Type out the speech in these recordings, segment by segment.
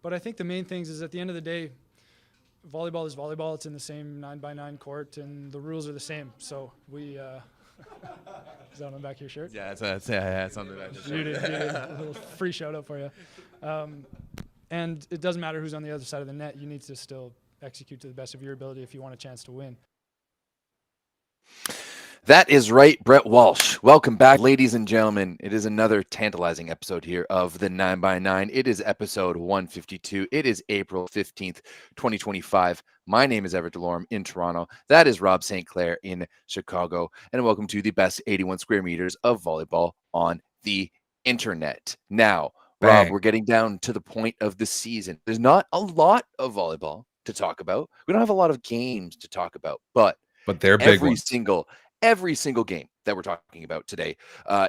But I think the main things is at the end of the day, volleyball is volleyball. It's in the same 9x9 court, and the rules are the same. So we. Is that on the back of your shirt? Yeah, it's on the back of the shirt. You did. A little free shout out for you. And it doesn't matter who's on the other side of the net. You need to still execute to the best of your ability if you want a chance to win. That is right, Brett Walsh. Welcome back, ladies and gentlemen. It is another tantalizing episode here of the 9x9. It is episode 152. It is April 15th, 2025. My name is Everett Delorme in Toronto. That is Rob St. Clair in Chicago. And welcome to the best 81 square meters of volleyball on the internet. Now, Rob, we're getting down to the point of the season. There's not a lot of volleyball to talk about. We don't have a lot of games to talk about, but they're big ones. Every single game that we're talking about today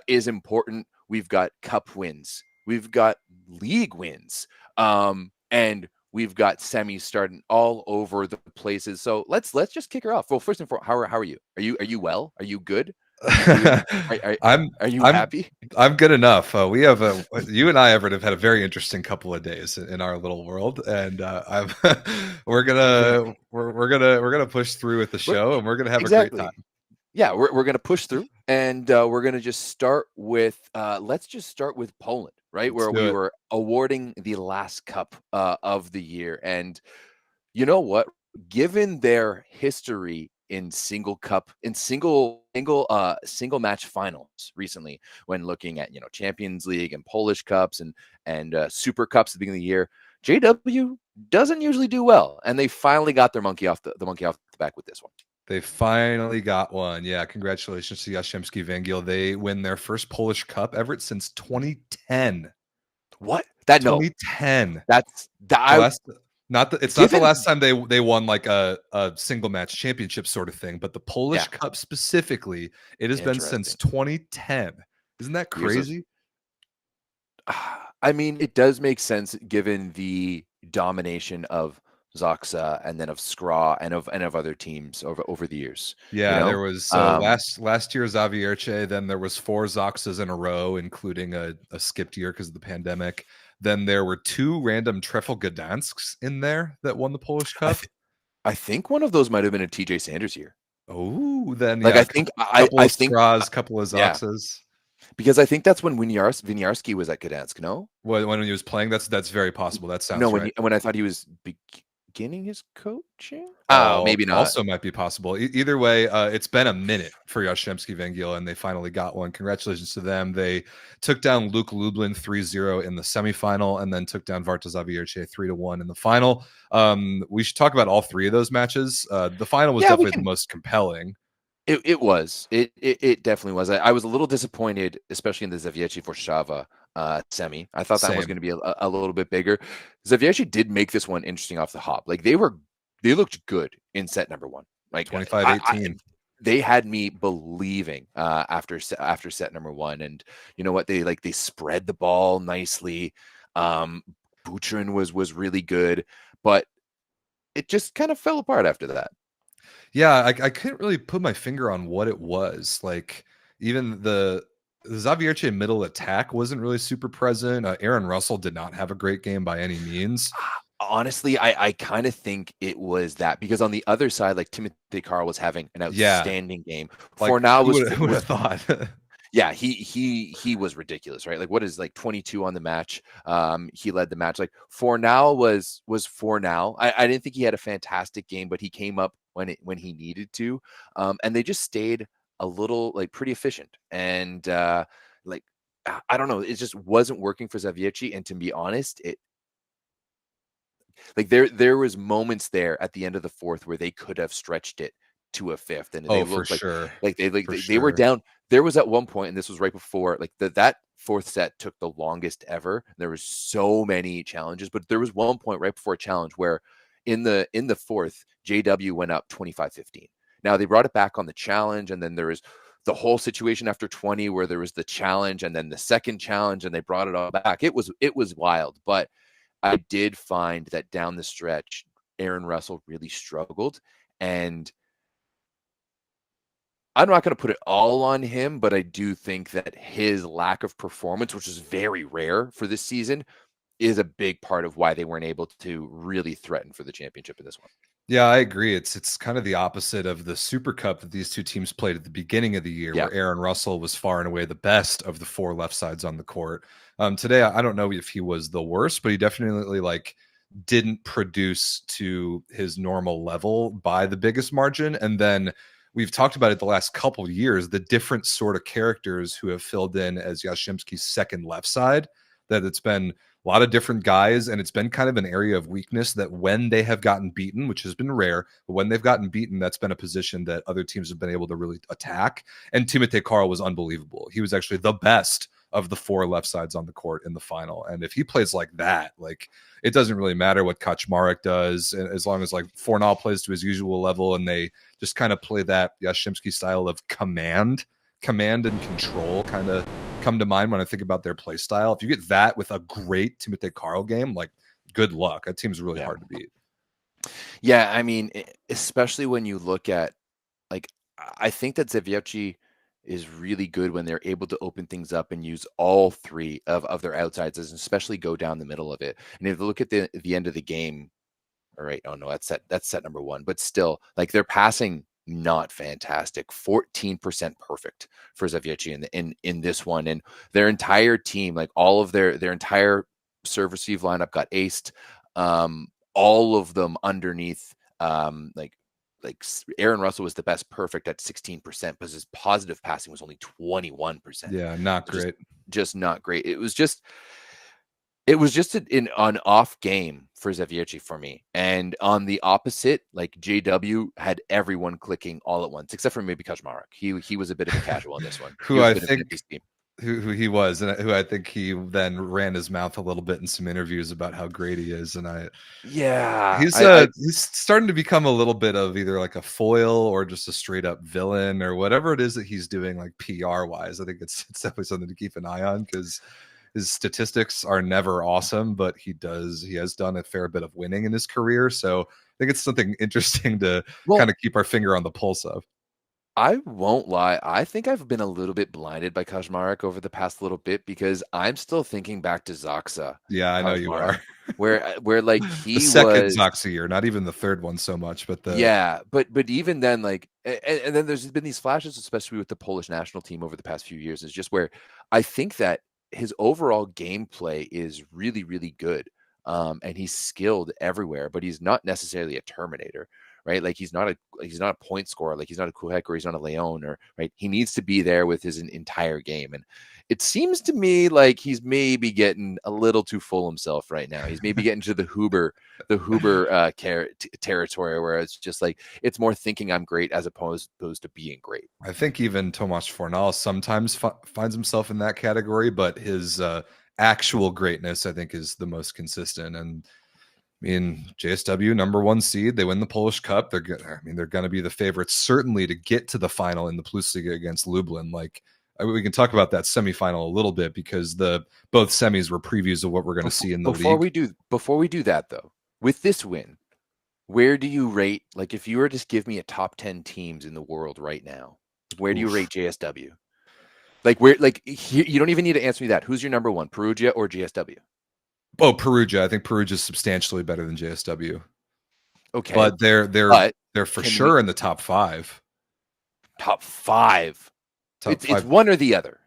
is important. We've got cup wins, we've got league wins, and we've got semis starting all over the places. So let's just kick her off. Well, first and foremost, how are you? Are you well? Are you good? Are you happy? I'm good enough. We have you and I, Everett, have had a very interesting couple of days in our little world, and we're gonna push through with the show, and we're gonna have a great time. Yeah, we're gonna push through, and we're gonna just start with let's just start with Poland, right, where we were awarding the last cup of the year, and you know what? Given their history in single match finals recently, when looking at Champions League and Polish cups and Super Cups at the beginning of the year, JW doesn't usually do well, and they finally got their monkey off the back with this one. They finally got one. Yeah, congratulations to Jastrzębski Węgiel. They win their first Polish cup, Everett, since 2010. What? 2010. That's it's not the last time they won like a single match championship sort of thing, but the Polish Cup specifically, it has been since 2010. Isn't that crazy? I mean, it does make sense given the domination of Zaksa and then of Skra and of other teams over the years. Yeah, there was last year Zawiercie, then there was 4 Zaksas in a row, including a skipped year because of the pandemic. Then there were 2 random Trefl Gdańsks in there that won the Polish Cup. I think one of those might have been a TJ Sanders year. Oh, then like I think Skras, couple of Zaksas. Because I think that's when Winiarski was at Gdansk, no? When he was playing, that's very possible. That sounds right. When I thought he was beginning his coaching? Oh, maybe not. Also might be possible. Either way, it's been a minute for Jastrzębski Węgiel, and they finally got one. Congratulations to them. They took down Luke Lublin 3-0 in the semifinal, and then took down Warta Zawiercie 3-1 in the final. We should talk about all 3 of those matches. The final was definitely the most compelling. It was. It definitely was. I was a little disappointed, especially in the Zawiercie Warszawa semi. I thought that was going to be a little bit bigger. Zawiercie did make this one interesting off the hop. Like they looked good in set number 1. Like 25-18. They had me believing after set number 1, and you know what? They spread the ball nicely. Bucharin was really good, but it just kind of fell apart after that. Yeah, I couldn't really put my finger on what it was. Like even the Zawiercie middle attack wasn't really super present. Aaron Russell did not have a great game by any means. Honestly, I kind of think it was that, because on the other side, like Timothy Carl was having an outstanding game. Fornal who would have thought? Yeah, he was ridiculous, right? Like what is 22 on the match? He led the match. Like Fornal was Fornal. I didn't think he had a fantastic game, but he came up when he needed to. And they just stayed a little pretty efficient. And I don't know, it just wasn't working for Zawiercie. And to be honest, there was moments there at the end of the 4th where they could have stretched it to a 5th, and they looked they were down. There was at one point, and this was right before that 4th set took the longest ever. There was so many challenges, but there was one point right before a challenge where in the 4th, JW went up 25-15. Now they brought it back on the challenge, and then there was the whole situation after 20 where there was the challenge and then the second challenge, and they brought it all back. It was wild, but I did find that down the stretch, Aaron Russell really struggled, and I'm not going to put it all on him, but I do think that his lack of performance, which is very rare for this season, is a big part of why they weren't able to really threaten for the championship in this one. Yeah, I agree. It's kind of the opposite of the Super Cup that these two teams played at the beginning of the year, where Aaron Russell was far and away the best of the 4 left sides on the court. Today, I don't know if he was the worst, but he definitely like didn't produce to his normal level by the biggest margin. And then we've talked about it the last couple of years, the different sort of characters who have filled in as Jastrzębski's second left side, that it's been a lot of different guys, and it's been kind of an area of weakness that when they have gotten beaten, which has been rare, but when they've gotten beaten, that's been a position that other teams have been able to really attack. And Timotej Karl was unbelievable. He was actually the best of the 4 left sides on the court in the final. And if he plays like that, like, it doesn't really matter what Kaczmarek does, as long as like Fornal plays to his usual level and they just kind of play that Jastrzębski style of command and control kind of come to mind when I think about their play style. If you get that with a great Timotej Karl game, like, good luck. That team's really hard to beat. Yeah, I mean, especially when you look at, like, I think that Zawiecki is really good when they're able to open things up and use all 3 of their outsides, and especially go down the middle of it. And if you look at the end of the game, all right, oh no, that's set number 1, but still, like, they're passing not fantastic. 14% perfect for Zawiecki in this one, and their entire team, like all of their entire serve receive lineup got aced. All of them underneath, like Aaron Russell was the best perfect at 16%, because his positive passing was only 21%. Yeah, not great. Just not great. It was just an off game for Zawiecki for me. And on the opposite, like, JW had everyone clicking all at once, except for maybe Kaczmarek. He was a bit of a casual in this one. Who I think who he was, and who I think he then ran his mouth a little bit in some interviews about how great he is. And he's starting to become a little bit of either like a foil or just a straight up villain, or whatever it is that he's doing, like PR wise. I think it's definitely something to keep an eye on, because his statistics are never awesome, but he has done a fair bit of winning in his career. So I think it's something interesting to kind of keep our finger on the pulse of. I won't lie. I think I've been a little bit blinded by Kaczmarek over the past little bit, because I'm still thinking back to Zaksa. Yeah, I know you are. where like he the second Zaksa year, not even the third one so much, but but even then, like, and then there's been these flashes, especially with the Polish national team over the past few years, is just where I think that his overall gameplay is really, really good. And he's skilled everywhere, but he's not necessarily a Terminator, right? Like, he's not a point scorer. Like, he's not a Kuhek, or he's not a Leon, or right. He needs to be there with his entire game. And it seems to me like he's maybe getting a little too full himself right now. He's maybe getting to the Huber territory, where it's just like, it's more thinking I'm great as opposed to being great. I think even Tomáš Fornal sometimes finds himself in that category, but his actual greatness, I think, is the most consistent. And I mean, JSW #1 seed, they win the Polish Cup. They're going to be the favorites certainly to get to the final in the Bundesliga against Lublin. Like, we can talk about that semifinal a little bit, because both semis were previews of what we're going to see in the league. Before we do that, though, with this win, where do you rate, like, if you were to just give me a top 10 teams in the world right now, where do you rate JSW? Like, where, like, you don't even need to answer me that. Who's your #1, Perugia or JSW? Oh, Perugia. I think Perugia is substantially better than JSW. Okay, but they're for sure in the top 5. Top 5. It's one or the other.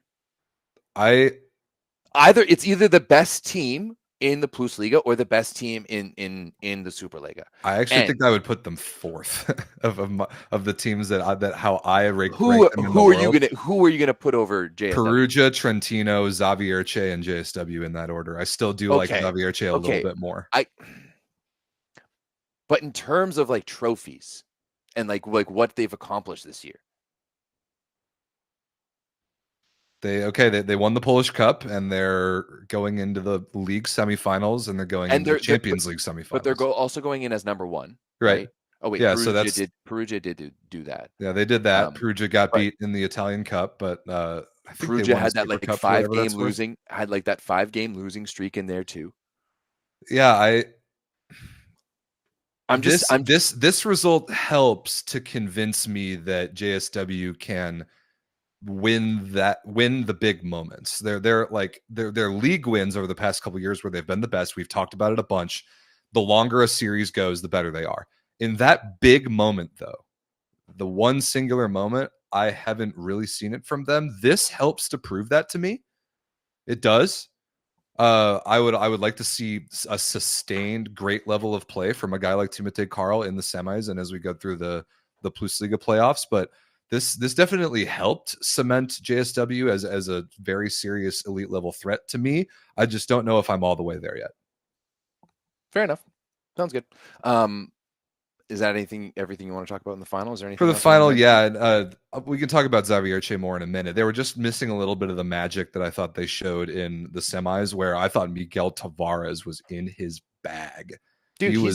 It's either the best team in the Bundesliga or the best team in the Superliga. I actually think I would put them 4th of the teams that how I rank them in the world. Who are you gonna put over JSW? Perugia, Trentino, Zawiercie, and JSW in that order. I still do like Zawiercie a little bit more. But in terms of like trophies and like what they've accomplished this year. They won the Polish Cup, and they're going into the league semifinals, and they're going into the Champions League semifinals. But they're also going in as #1, right? Oh wait, yeah. Perugia did do that. Yeah, they did that. Perugia got beat in the Italian Cup, but I think Perugia had that like 5-game losing, had like that 5-game losing streak in there too. Yeah, this result helps to convince me that JSW can win the big moments. They're league wins over the past couple of years where they've been the best. We've talked about it a bunch. The longer a series goes, the better they are. In that big moment, though, the one singular moment, I haven't really seen it from them. This helps to prove that to me. It does. I would like to see a sustained great level of play from a guy like Timotei Karl in the semis and as we go through the Bundesliga playoffs. But this definitely helped cement JSW as a very serious elite level threat to me. I just don't know if I'm all the way there yet. Fair enough. Sounds good. Is that everything you want to talk about in the final? Is there anything for the final? Yeah, we can talk about Xavierche more in a minute. They were just missing a little bit of the magic that I thought they showed in the semis, where I thought Miguel Tavares was in his bag. Dude,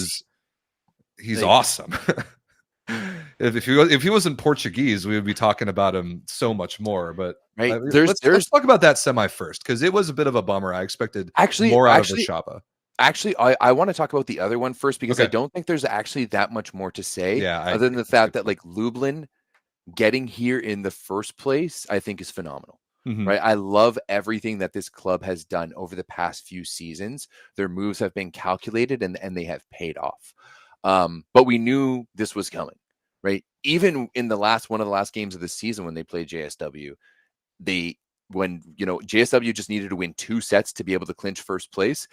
he's awesome. If he wasn't Portuguese, we would be talking about him so much more. But right, let's talk about that semi first, because it was a bit of a bummer. I expected more out of Rashaba. Actually, I want to talk about the other one first, because I don't think there's actually that much more to say, other than the fact that like Lublin getting here in the first place, I think is phenomenal. Right? I love everything that this club has done over the past few seasons. Their moves have been calculated and they have paid off. But we knew this was coming, right? Even in one of the last games of the season when they played JSW, JSW just needed to win 2 sets to be able to clinch first place.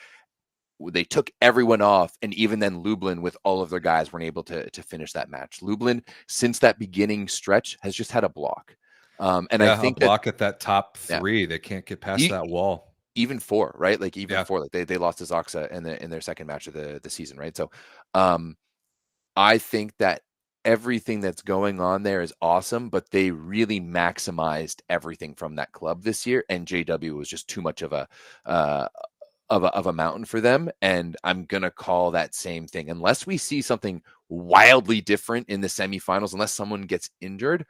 They took everyone off, and even then Lublin with all of their guys weren't able to finish that match. Lublin, since that beginning stretch, has just had a block. I think a block at that top 3. They can't get past that wall. Even 4, right? Like 4. Like they lost to Zaxa in their second match of the season, right? So I think that everything that's going on there is awesome, but they really maximized everything from that club this year, and JW was just too much of a mountain for them. And I'm gonna call that same thing, unless we see something wildly different in the semifinals, unless someone gets injured.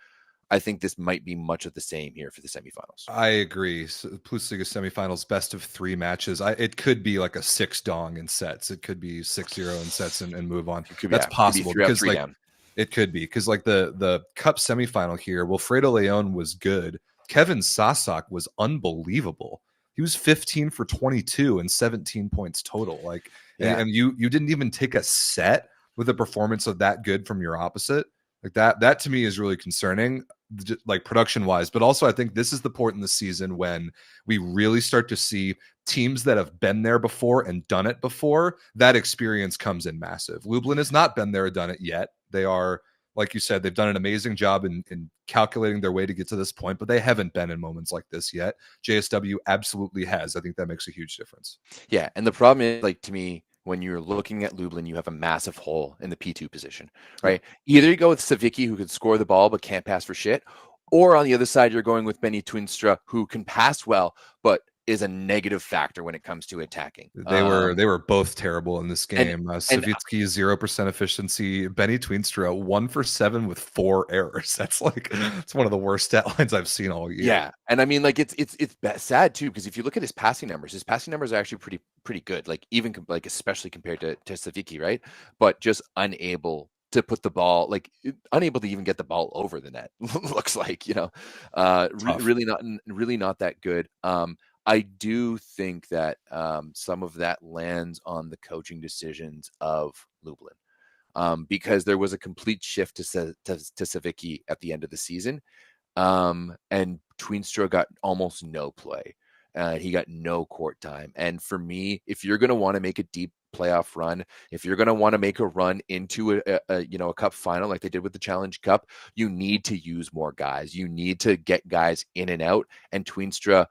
I think this might be much of the same here for the semifinals. I agree. So, Bundesliga semifinals, best of 3 matches. It could be like a 6-dong in sets. It could be 6-0 in sets and move on. That's possible, because like it could be, because like the cup semifinal here, Wilfredo Leon was good. Kevin Sasak was unbelievable. He was 15 for 22 and 17 points total. Like, and you didn't even take a set with a performance of that good from your opposite. Like that to me is really concerning, like production wise. But also, I think this is the point in the season when we really start to see teams that have been there before and done it before. That experience comes in massive. Lublin has not been there or done it yet. They are, like you said, they've done an amazing job in calculating their way to get to this point, but they haven't been in moments like this yet. JSW absolutely has. I think that makes a huge difference. Yeah, and the problem is, like, to me, when you're looking at Lublin, you have a massive hole in the P2 position, right? Either you go with Savicki, who can score the ball but can't pass for shit, or on the other side, you're going with Benny Twinstra, who can pass well, but is a negative factor when it comes to attacking. They were both terrible in this game. Savitsky 0% efficiency. Benny Twinstra 1 for 7 with 4 errors. That's it's one of the worst stat lines I've seen all year. Yeah, and I mean, like it's sad too, because if you look at his passing numbers are actually pretty good. Like even especially compared to Savicki, right? But just unable to put the ball, unable to even get the ball over the net. Looks like, really not that good. I do think that some of that lands on the coaching decisions of Lublin, because there was a complete shift to Savicki at the end of the season, and Twinstra got almost no play. He got no court time. And for me, if you're going to want to make a deep playoff run, if you're going to want to make a run into a cup final like they did with the Challenge Cup, you need to use more guys. You need to get guys in and out. And Twinstra,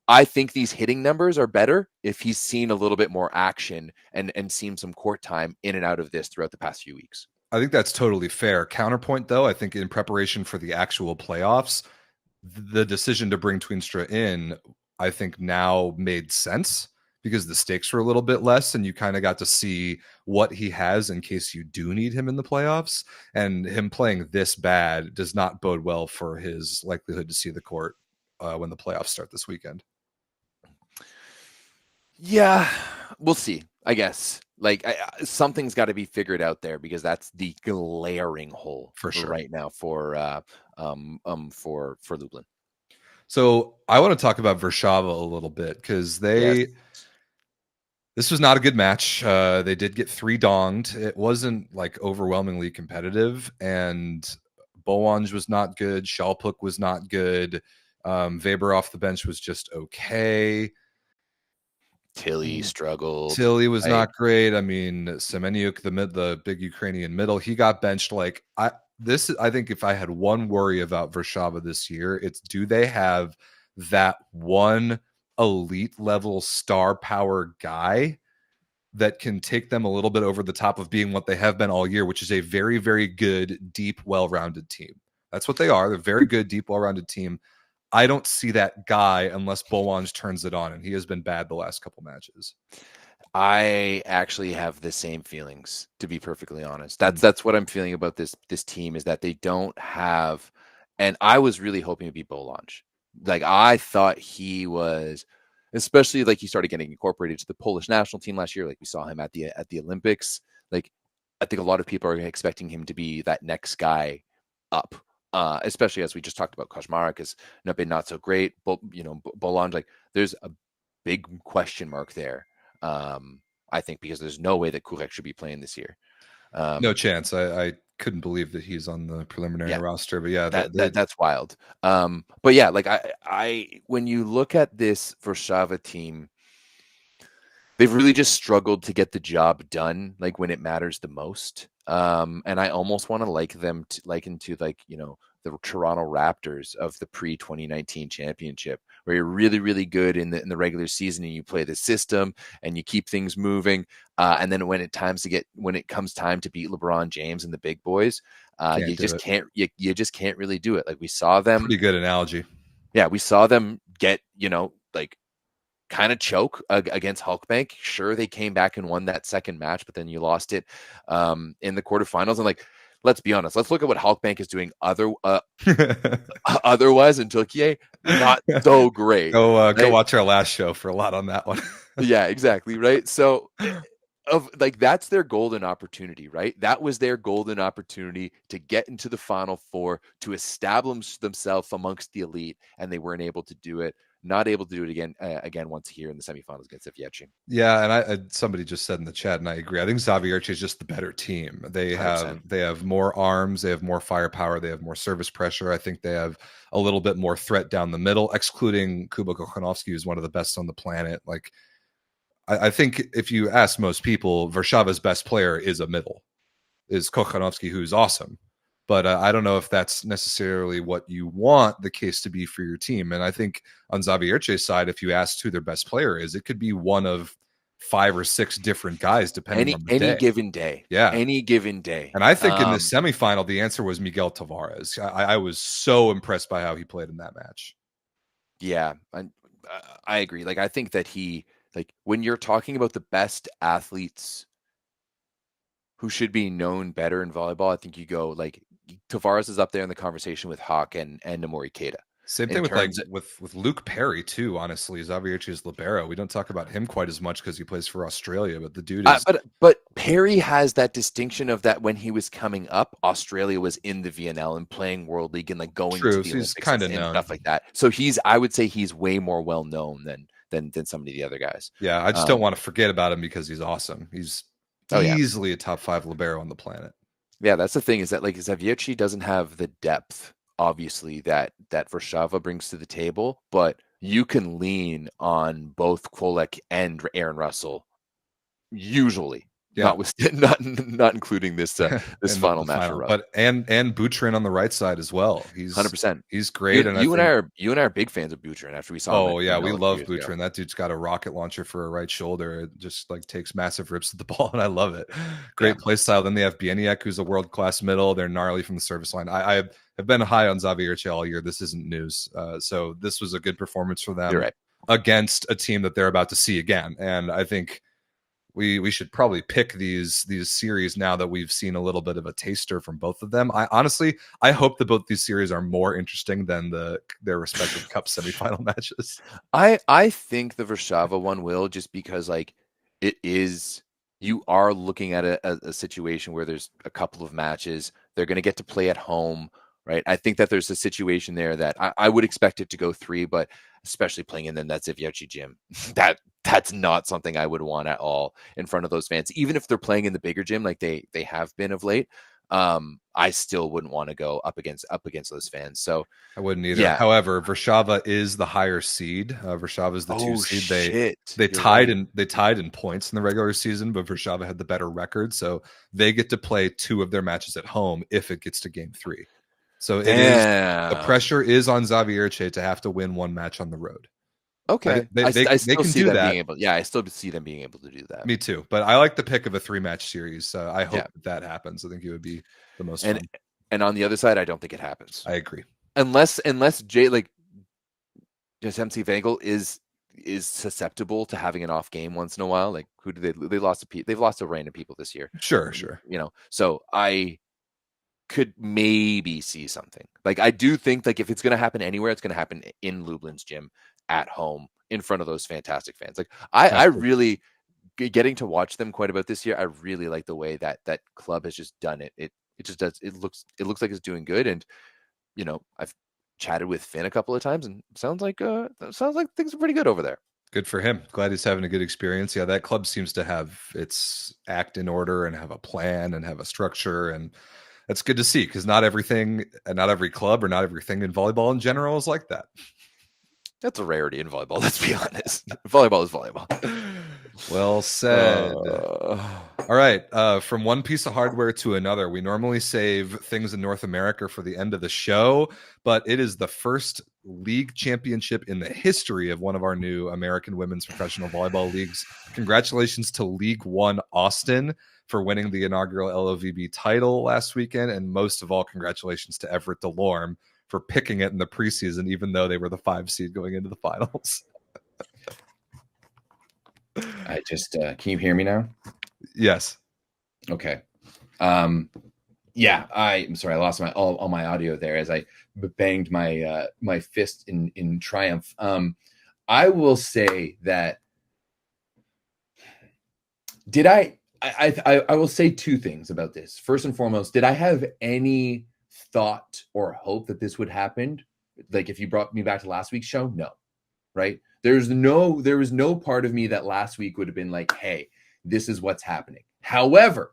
I think these hitting numbers are better if he's seen a little bit more action and seen some court time in and out of this throughout the past few weeks. I think that's totally fair. Counterpoint, though, I think in preparation for the actual playoffs, the decision to bring Twinstra in, I think now made sense, because the stakes were a little bit less and you kind of got to see what he has in case you do need him in the playoffs. And him playing this bad does not bode well for his likelihood to see the court when the playoffs start this weekend. Yeah, we'll see. I guess like something's got to be figured out there, because that's the glaring hole for sure right now for Lublin. So I want to talk about Warszawa a little bit, because this was not a good match. They did get 3 donged. It wasn't like overwhelmingly competitive, and Bowanj was not good. Shalpuk was not good. Weber off the bench was just okay. Tilly struggled. Tilly was not great. I mean, Semeniuk, the big Ukrainian middle, he got benched. Like I think if I had one worry about Warszawa this year, it's, do they have that one elite level star power guy that can take them a little bit over the top of being what they have been all year, which is a very, very good, deep, well-rounded team. That's what they are. They're a very good, deep, well-rounded team. I don't see that guy unless Bowanj turns it on, and he has been bad the last couple matches. I actually have the same feelings, to be perfectly honest. That's what I'm feeling about this team, is that they don't have, and I was really hoping to be Bowanj. Like I thought he was, especially like he started getting incorporated to the Polish national team last year. Like we saw him at the Olympics. Like I think a lot of people are expecting him to be that next guy up. Especially as we just talked about, Kaczmarek has been not so great, but Bowanj, like there's a big question mark there. I think because there's no way that Kurek should be playing this year. No chance. I couldn't believe that he's on the preliminary roster, but yeah, that's wild. But yeah, like I when you look at this Warszawa team, they've really just struggled to get the job done, like when it matters the most. And I almost want to liken to the Toronto Raptors of the pre-2019 championship, where you're really, really good in the regular season and you play the system and you keep things moving. And then when it comes time to beat LeBron James and the big boys, you just can't really do it. Like we saw them. Pretty good analogy. Yeah, we saw them get, like kind of choke against Halkbank. Sure, they came back and won that second match, but then you lost it in the quarterfinals. And like, let's be honest. Let's look at what Halkbank is doing otherwise in Turkey. Not so great. Go watch our last show for a lot on that one. Yeah, exactly. Right. So that's their golden opportunity, right? That was their golden opportunity to get into the Final Four, to establish themselves amongst the elite, and they weren't able to do it. Not able to do it again once here in the semifinals against Fenerbahçe. Yeah, and somebody just said in the chat, and I agree. I think Zavierce is just the better team. They have more arms, they have more firepower, they have more service pressure. I think they have a little bit more threat down the middle, excluding Kuba Kochanowski, who's one of the best on the planet. Like, I think if you ask most people, Warszawa's best player is Kochanowski, who's awesome. But I don't know if that's necessarily what you want the case to be for your team. And I think on Zavierce's side, if you asked who their best player is, it could be one of 5 or 6 different guys, depending on the day. Any given day. Yeah. Any given day. And I think in the semifinal, the answer was Miguel Tavares. I was so impressed by how he played in that match. Yeah, I agree. Like, I think that when you're talking about the best athletes who should be known better in volleyball, I think you go like Tavares is up there in the conversation with Hawk and Namori Keita. Same thing with Luke Perry too. Honestly, Zavierce's libero. We don't talk about him quite as much because he plays for Australia, but the dude is. But Perry has that distinction of that when he was coming up, Australia was in the VNL and playing World League and like going to the Olympics kind of and known. Stuff like that. So I would say he's way more well known than some of the other guys. Yeah, I just don't want to forget about him because he's awesome. He's easily a top 5 libero on the planet. Yeah, that's the thing, is that like Zavierce doesn't have the depth, obviously, that Warszawa brings to the table, but you can lean on both Kolek and Aaron Russell usually. Yeah, not including this final match. But and Bucharin on the right side as well. He's 100%. He's great. You and I are big fans of Bucharin after we saw him. Oh yeah, we love Bucharin. That dude's got a rocket launcher for a right shoulder. It just like takes massive rips at the ball, and I love it. Great play style. Then they have Bieniek, who's a world class middle. They're gnarly from the service line. I have been high on Zavierce all year. This isn't news. So this was a good performance for them against a team that they're about to see again. And I think we should probably pick these series now that we've seen a little bit of a taster from both of them. I honestly hope that both these series are more interesting than their respective cup semifinal matches. I think the Warszawa one will, just because like you are looking at a situation where there's a couple of matches. They're going to get to play at home, right? I think that there's a situation there that I would expect it to go 3, but especially playing in the Zaviarci gym, that's not something I would want at all in front of those fans. Even if they're playing in the bigger gym like they have been of late, I still wouldn't want to go up against those fans. So I wouldn't either. Yeah. However, Warszawa is the higher seed. Warszawa is the 2 seed. They tied in points in the regular season, but Warszawa had the better record, so they get to play 2 of their matches at home if it gets to game 3. So the pressure is on Zaviarci to have to win 1 match on the road. Okay, they can do that. I still see them being able to do that. Me too, but I like the pick of a 3-match series. I hope that happens. I think it would be the most fun. And on the other side, I don't think it happens. I agree. Unless Jastrzębski Węgiel is susceptible to having an off game once in a while. Like, who do they lost to? They've lost to random people this year. Sure. So I could maybe see something. Like, I do think like if it's going to happen anywhere, it's going to happen in Lublin's gym at home in front of those fantastic fans. Like, I really, getting to watch them quite a bit this year, I really like the way that club has just done it. It just does. It looks like it's doing good. And I've chatted with Finn a couple of times, and sounds like things are pretty good over there. Good for him. Glad he's having a good experience. Yeah, that club seems to have its act in order and have a plan and have a structure, and that's good to see, because not everything and not every club or not everything in volleyball in general is like that. That's a rarity in volleyball. Let's be honest. Volleyball is volleyball. Well said. All right. From one piece of hardware to another. We normally save things in North America for the end of the show, but it is the first league championship in the history of one of our new American women's professional volleyball leagues. Congratulations to League One Austin for winning the inaugural LOVB title last weekend. And most of all, congratulations to Everett Delorme for picking it in the preseason, even though they were the 5 seed going into the finals. I just can you hear me now? Yes. Okay. Yeah, I'm sorry, I lost all my audio there as I banged my my fist in triumph. I will say that I will say 2 things about this. First and foremost, did I have any thought or hope that this would happen? Like, if you brought me back to last week's show, no, right? There was no part of me that last week would have been like, hey, this is what's happening. However,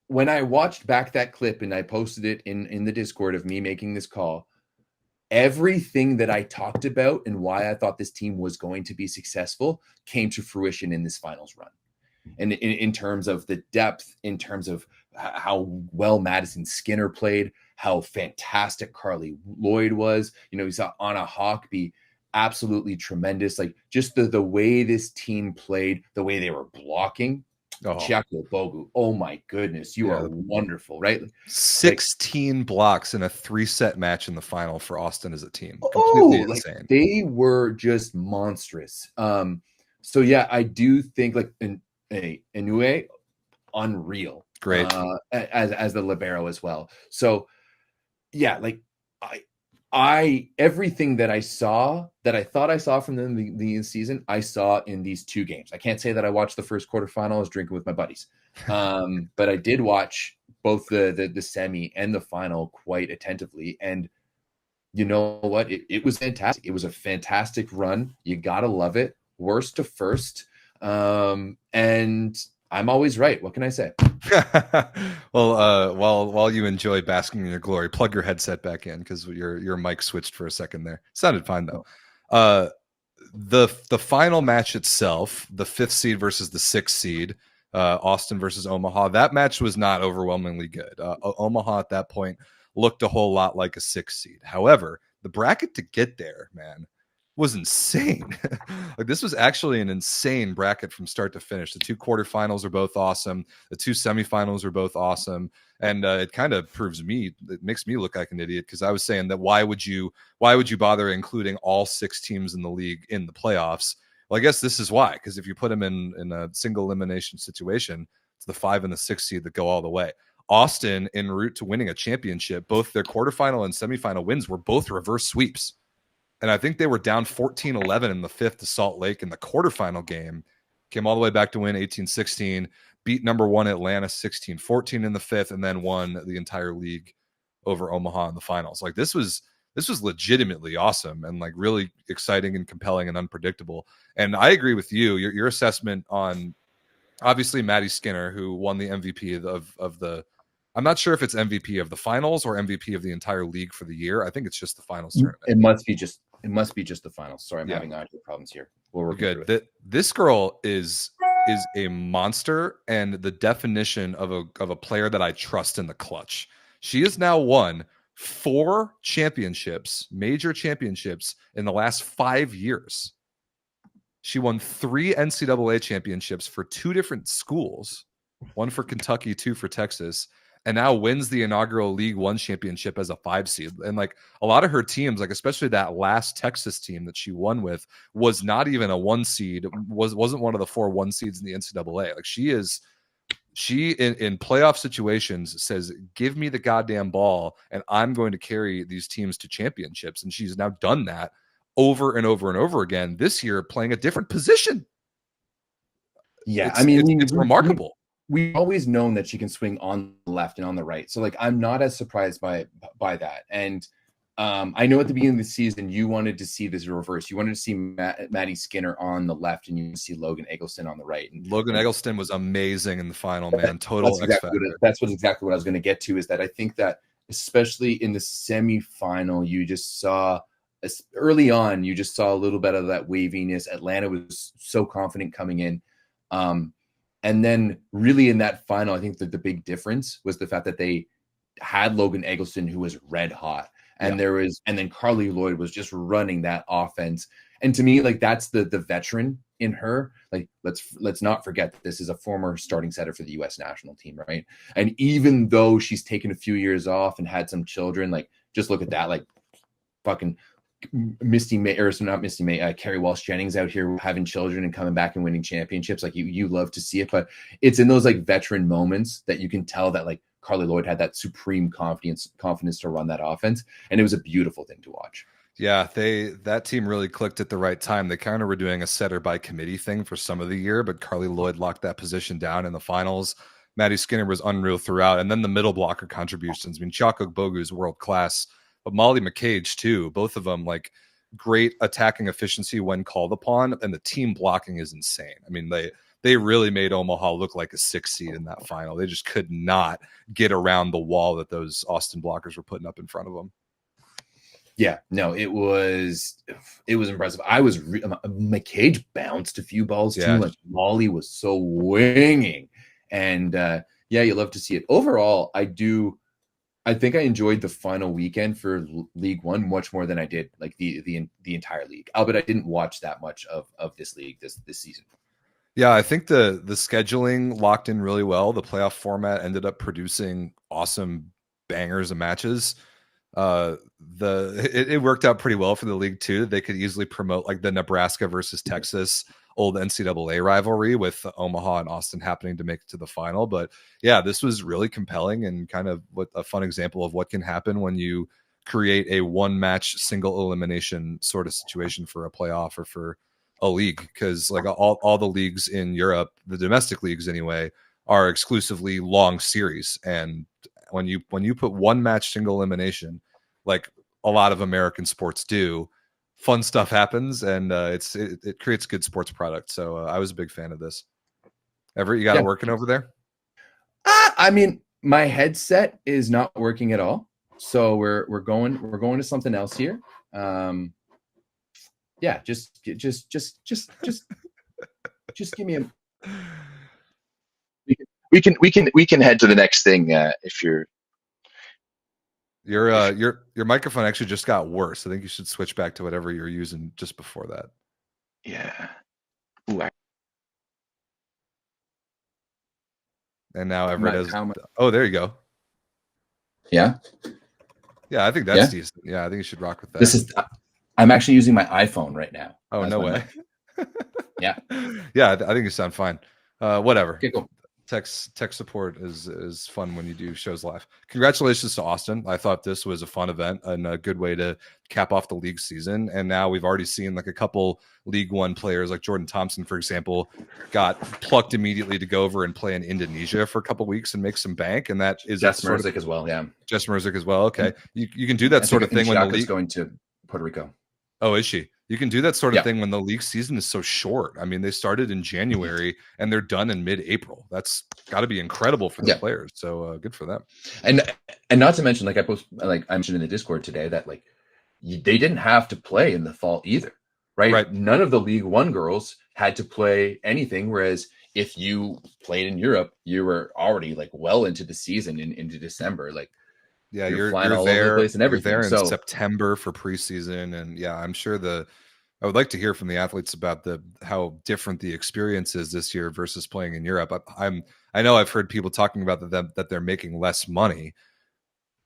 when I watched back that clip and I posted it in the Discord of me making this call, everything that I talked about and why I thought this team was going to be successful came to fruition in this finals run. And in terms of the depth, in terms of how well Madison Skinner played, how fantastic Carly Lloyd was. You saw Anna Hawk be absolutely tremendous. Like, just the way this team played, the way they were blocking. Chiako Bogu, oh my goodness, you are wonderful, right? 16 blocks in a 3-set match in the final for Austin as a team. Completely insane. They were just monstrous. So yeah, I do think like Inoue, unreal. Great. As the libero as well. So yeah, like I everything that I saw, that I thought I saw from them the season, I saw in these 2 games. I can't say that I watched the first quarterfinal. I was drinking with my buddies, but I did watch both the semi and the final quite attentively. And you know what? It was fantastic. It was a fantastic run. You gotta love it. Worst to first, and I'm always right. What can I say? Well, while you enjoy basking in your glory, plug your headset back in, because your mic switched for a second there. Sounded fine though. The final match itself, the 5th seed versus the 6th seed, Austin versus Omaha. That match was not overwhelmingly good. Omaha at that point looked a whole lot like a 6th seed. However, the bracket to get there, man, was insane. Like, this was actually an insane bracket from start to finish. The 2 quarterfinals are both awesome. The 2 semifinals are both awesome. And it kind of it makes me look like an idiot, because I was saying that why would you bother including all 6 teams in the league in the playoffs? Well, I guess this is why, because if you put them in a single elimination situation, it's the 5 and the 6 seed that go all the way. Austin, en route to winning a championship, both their quarterfinal and semifinal wins were both reverse sweeps. And I think they were down 14-11 in the 5th to Salt Lake in the quarterfinal game, came all the way back to win 18-16, beat number 1 Atlanta 16-14 in the 5th, and then won the entire league over Omaha in the finals. Like this was legitimately awesome and like really exciting and compelling and unpredictable. And I agree with you. Your assessment on obviously Maddie Skinner, who won the MVP of the, I'm not sure if it's MVP of the finals or MVP of the entire league for the year. I think it's just the finals tournament. It must be just the finals. Sorry, I'm having audio problems here. We're good. This girl is a monster and the definition of a player that I trust in the clutch. She has now won 4 championships, major championships in the last 5 years. She won 3 NCAA championships for 2 different schools, 1 for Kentucky, 2 for Texas, and now wins the inaugural League One championship as a 5 seed. And like a lot of her teams, like especially that last Texas team that she won with, was not even a 1 seed, wasn't one of the 4 1 seeds in the NCAA. Like she in playoff situations says, give me the goddamn ball and I'm going to carry these teams to championships. And she's now done that over and over and over again this year, playing a different position. Yeah. It's remarkable. We've always known that she can swing on the left and on the right. So like, I'm not as surprised by that. And I know at the beginning of the season, you wanted to see this reverse. You wanted to see Maddie Skinner on the left and you see Logan Eggleston on the right. And Logan Eggleston was amazing in the final, man. Total That's exactly what I was going to get to, is that I think that especially in the semifinal, you just saw early on, you just saw a little bit of that waviness. Atlanta was so confident coming in. And then really in that final, I think that the big difference was the fact that they had Logan Eggleston, who was red hot. And then Carly Lloyd was just running that offense. And to me, like that's the veteran in her. Like, let's not forget that this is a former starting setter for the U.S. national team, right? And even though she's taken a few years off and had some children, like just look at that, like fucking Carrie Walsh Jennings out here having children and coming back and winning championships. Like you love to see it, but it's in those like veteran moments that you can tell that like Carly Lloyd had that supreme confidence to run that offense. And it was a beautiful thing to watch. Yeah, that team really clicked at the right time. They kind of were doing a setter by committee thing for some of the year, but Carly Lloyd locked that position down in the finals. Maddie Skinner was unreal throughout. And then the middle blocker contributions. I mean, Chaka Bogu is world class, but Molly McCage too. Both of them like great attacking efficiency when called upon, and the team blocking is insane. I mean, they really made Omaha look like a 6 seed in that final. They just could not get around the wall that those Austin blockers were putting up in front of them. Yeah, no, it was impressive. McCage bounced a few balls too. Like Molly was so winging, and you love to see it. Overall, I think I enjoyed the final weekend for League One much more than I did like the entire league. Albeit I didn't watch that much of this league this season. Yeah, I think the scheduling locked in really well. The playoff format ended up producing awesome bangers of matches. It worked out pretty well for the league too. They could easily promote like the Nebraska versus Texas old NCAA rivalry with Omaha and Austin happening to make it to the final. But yeah, this was really compelling and kind of a fun example of what can happen when you create a 1-match single elimination sort of situation for a playoff or for a league. Because like all the leagues in Europe, the domestic leagues anyway, are exclusively long series. And when you put 1-match single elimination, like a lot of American sports do, fun stuff happens, and it creates good sports product. So I was a big fan of this. Everett, you got it working over there? I mean, my headset is not working at all, so we're going to something else here. Just give me a. We can head to the next thing if you're. Your microphone actually just got worse. I think you should switch back to whatever you're using just before that. Yeah. And now Everett has. Oh, there you go. Yeah. Yeah, I think that's decent. Yeah, I think you should rock with that. I'm actually using my iPhone right now. Oh, no way. Yeah. Yeah, I think you sound fine. Whatever. Okay, cool. Tech support is fun when you do shows live. Congratulations to Austin. I thought this was a fun event and a good way to cap off the league season. And now we've already seen like a couple League One players, like Jordan Thompson, for example, got plucked immediately to go over and play in Indonesia for a couple weeks and make some bank. And that is Jess Merzick as well. Yeah, Jess Merzick as well. Okay, you can do that sort of thing when the league going to Puerto Rico. Oh, is she? You can do that sort of thing when the league season is so short. I mean, they started in January and they're done in mid-April. That's got to be incredible for the players. So good for them. And not to mention, like I mentioned in the Discord today, that like they didn't have to play in the fall either, right? None of the League One girls had to play anything. Whereas if you played in Europe, you were already like well into the season into December, like. Yeah, you're flying all over the place and everything. You're there in September for preseason, and I'm sure I would like to hear from the athletes about how different the experience is this year versus playing in Europe. I know I've heard people talking about that they're making less money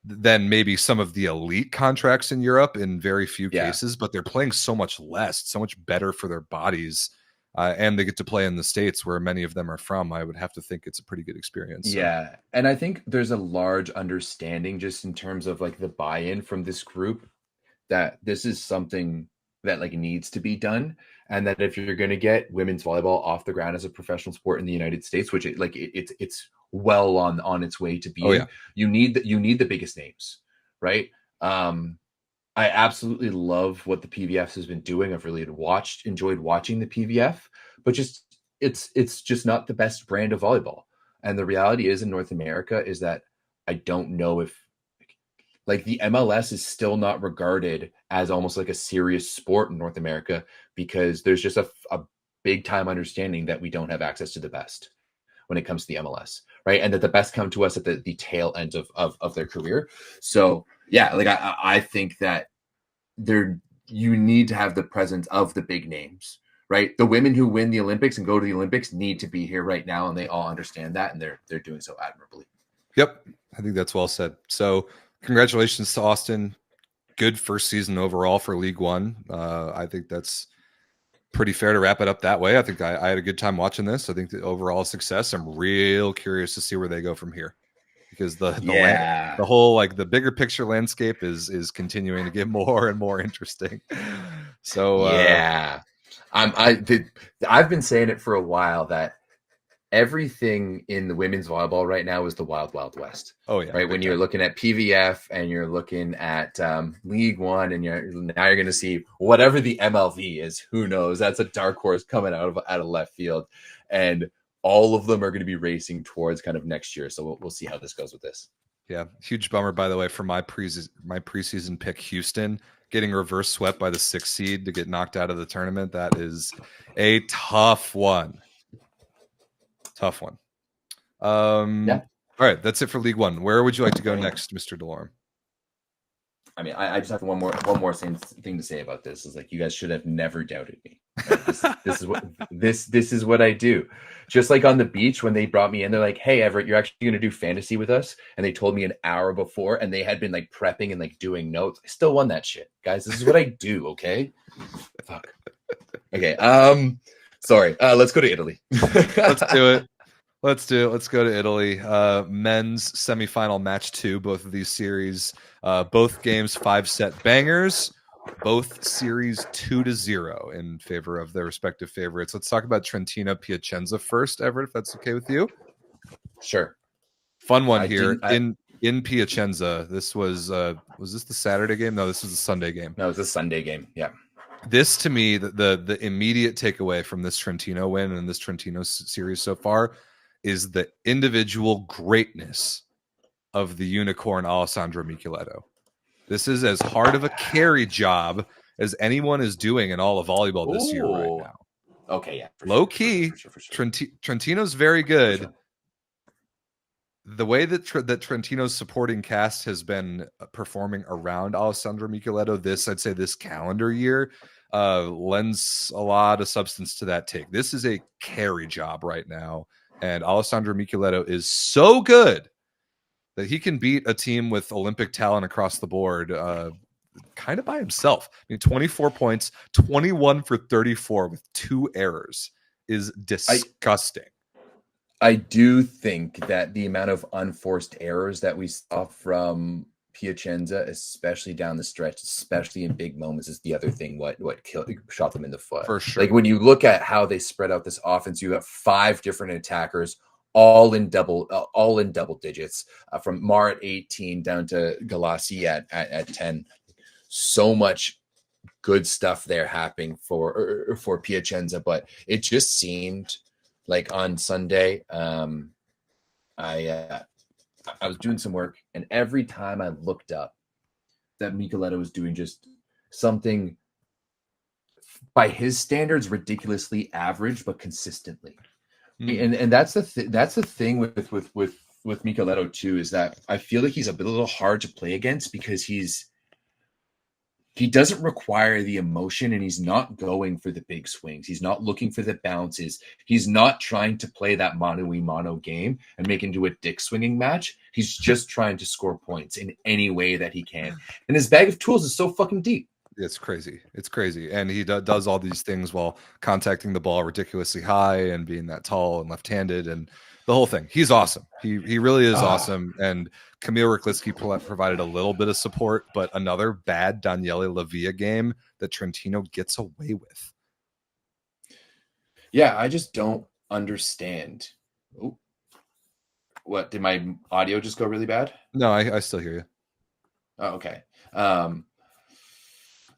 than maybe some of the elite contracts in Europe in very few cases, but they're playing so much less, so much better for their bodies. And they get to play in the States where many of them are from. I would have to think it's a pretty good experience. Yeah. And I think there's a large understanding just in terms of like the buy-in from this group that this is something that like needs to be done. And that if you're going to get women's volleyball off the ground as a professional sport in the United States, which it's well on its way to being, you need the biggest names, right? I absolutely love what the PVF has been doing. I've really enjoyed watching the PVF, but it's just not the best brand of volleyball. And the reality is in North America is that I don't know if like the MLS is still not regarded as almost like a serious sport in North America because there's just a big time understanding that we don't have access to the best when it comes to the MLS, right? And that the best come to us at the tail end of their career. So yeah, like I think that you need to have the presence of the big names, right? The women who win the Olympics and go to the Olympics need to be here right now, and they all understand that, and they're doing so admirably. Yep, I think that's well said. So congratulations to Austin. Good first season overall for League One. I think that's pretty fair to wrap it up that way. I think I had a good time watching this. I think the overall success. I'm real curious to see where they go from here. Because the whole like the bigger picture landscape is continuing to get more and more interesting. So I've been saying it for a while that everything in the women's volleyball right now is the wild west. Oh yeah, right. When you're looking at PVF and you're looking at League One, and you're going to see whatever the MLV is. Who knows? That's a dark horse coming out of left field, and all of them are going to be racing towards kind of next year. So we'll see how this goes with this. Yeah. Huge bummer, by the way, for my preseason pick, Houston, getting reverse swept by the 6th seed to get knocked out of the tournament. That is a tough one. All right. That's it for League One. Where would you like to go next, Mr. Delorme? I mean, I just have one more thing to say about this is like, you guys should have never doubted me. Right? This is what I do. Just like on the beach when they brought me in, they're like, "Hey, Everett, you're actually going to do fantasy with us," and they told me an hour before, and they had been like prepping and like doing notes. I still won that shit, guys. This is what I do. Okay, fuck. Okay. Sorry. Let's go to Italy. Let's do it. Let's go to Italy. Men's semifinal match 2. Both of these series, both games 5-set bangers. Both series 2-0 in favor of their respective favorites. Let's talk about Trentino Piacenza first, Everett, if that's okay with you. Sure. Fun one here in Piacenza. This was this the Saturday game? No, this was the Sunday game. No, it was the Sunday game. Yeah. This to me, the immediate takeaway from this Trentino win and this Trentino series so far is the individual greatness of the unicorn Alessandro Micheletto. This is as hard of a carry job as anyone is doing in all of volleyball this year right now. Okay, yeah. Low key, Trentino's very good. Sure. The way that Trentino's supporting cast has been performing around Alessandro Micheletto I'd say this calendar year, lends a lot of substance to that take. This is a carry job right now, and Alessandro Micheletto is so good that he can beat a team with Olympic talent across the board kind of by himself. I mean, 24 points, 21 for 34 with 2 errors is disgusting. I do think that the amount of unforced errors that we saw from Piacenza, especially down the stretch, especially in big moments, is the other thing what shot them in the foot. For sure. Like when you look at how they spread out this offense, you have 5 different attackers, all in double digits, from Mar at 18 down to Galassi at 10. So much good stuff there happening for Piacenza, but it just seemed like on Sunday, I was doing some work, and every time I looked up, that Micheletto was doing just something by his standards ridiculously average, but consistently. And that's the thing with Micheletto too, is that I feel like he's a little hard to play against because he doesn't require the emotion, and he's not going for the big swings. He's not looking for the bounces. He's not trying to play that mano-a-mano game and make it into a dick swinging match. He's just trying to score points in any way that he can. And his bag of tools is so fucking deep. It's crazy. It's crazy. And he does all these things while contacting the ball ridiculously high and being that tall and left-handed and the whole thing. He's awesome. He really is awesome. And Kamil Ryklicki provided a little bit of support, but another bad Daniele Lavia game that Trentino gets away with. Yeah, I just don't understand. Oh, what, did my audio just go really bad? No, I still hear you. Oh, okay.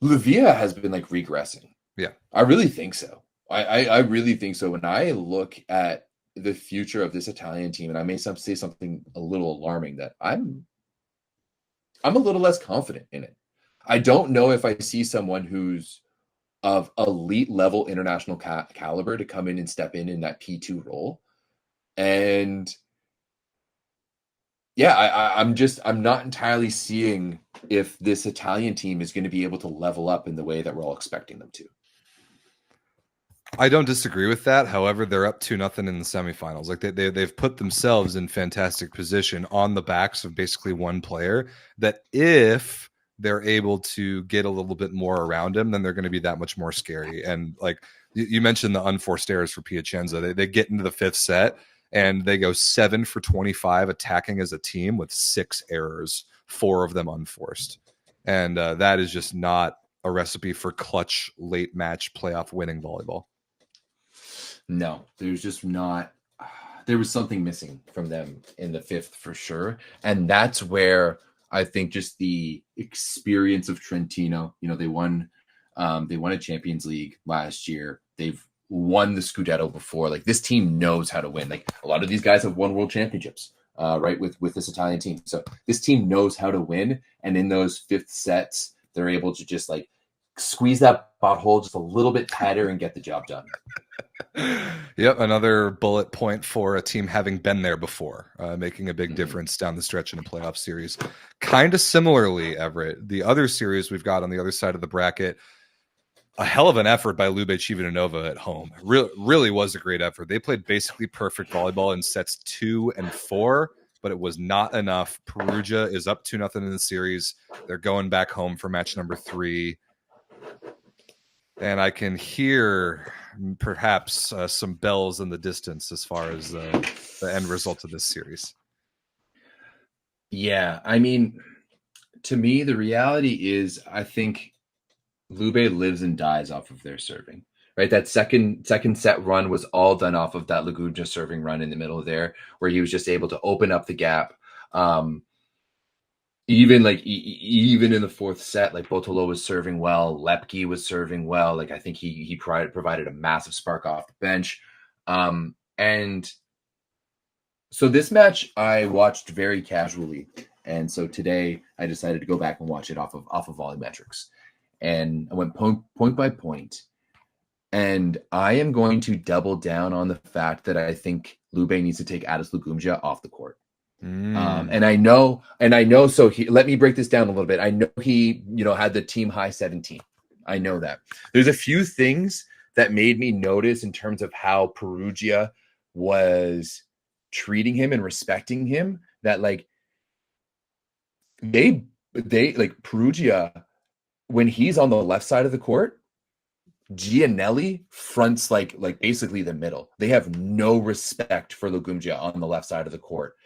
Lavia has been like regressing. Yeah, I really think so. I really think so. When I look at the future of this Italian team, and I may say something a little alarming, that I'm a little less confident in it. I don't know if I see someone who's of elite level international caliber to come in and step in that P2 role. And yeah, I'm not entirely seeing if this Italian team is going to be able to level up in the way that we're all expecting them to. I don't disagree with that. However, they're up 2-0 in the semifinals. Like they've put themselves in fantastic position on the backs of basically one player, that if they're able to get a little bit more around him, then they're going to be that much more scary. And like you mentioned, the unforced errors for Piacenza, they get into the 5th set and they go 7 for 25 attacking as a team with 6 errors, 4 of them unforced. And that is just not a recipe for clutch late match playoff winning volleyball. No, there's just not. There was something missing from them in the 5th for sure. And that's where I think just the experience of Trentino, they won a Champions League last year. They've won the Scudetto before. Like, this team knows how to win. Like, a lot of these guys have won world championships, right, with this Italian team. So this team knows how to win. And in those 5th sets, they're able to just like squeeze that butthole just a little bit tighter and get the job done. Yep, another bullet point for a team having been there before, making a big difference down the stretch in a playoff series. Kind of similarly, Everett, the other series we've got on the other side of the bracket, a hell of an effort by LOVB Civitanova at home. Really was a great effort. They played basically perfect volleyball in sets 2 and 4, but it was not enough. Perugia is up 2-0 in the series. They're going back home for match number 3. And I can hear perhaps some bells in the distance as far as the end result of this series. Yeah, I mean, to me, the reality is I think LOVB lives and dies off of their serving, right? That second set run was all done off of that Laguna serving run in the middle there, where he was just able to open up the gap. Even in the 4th set, like Botolo was serving well, Lepke was serving well. Like, I think he provided a massive spark off the bench. And so this match I watched very casually. And so today I decided to go back and watch it off of Volumetrics. And I went point by point. And I am going to double down on the fact that I think LOVB needs to take Addis Lugumja off the court. And I know, so let me break this down a little bit. I know he, had the team high 17. I know that. There's a few things that made me notice in terms of how Perugia was treating him and respecting him, that like they like Perugia, when he's on the left side of the court, Gianelli fronts like basically the middle. They have no respect for Lugumja on the left side of the court.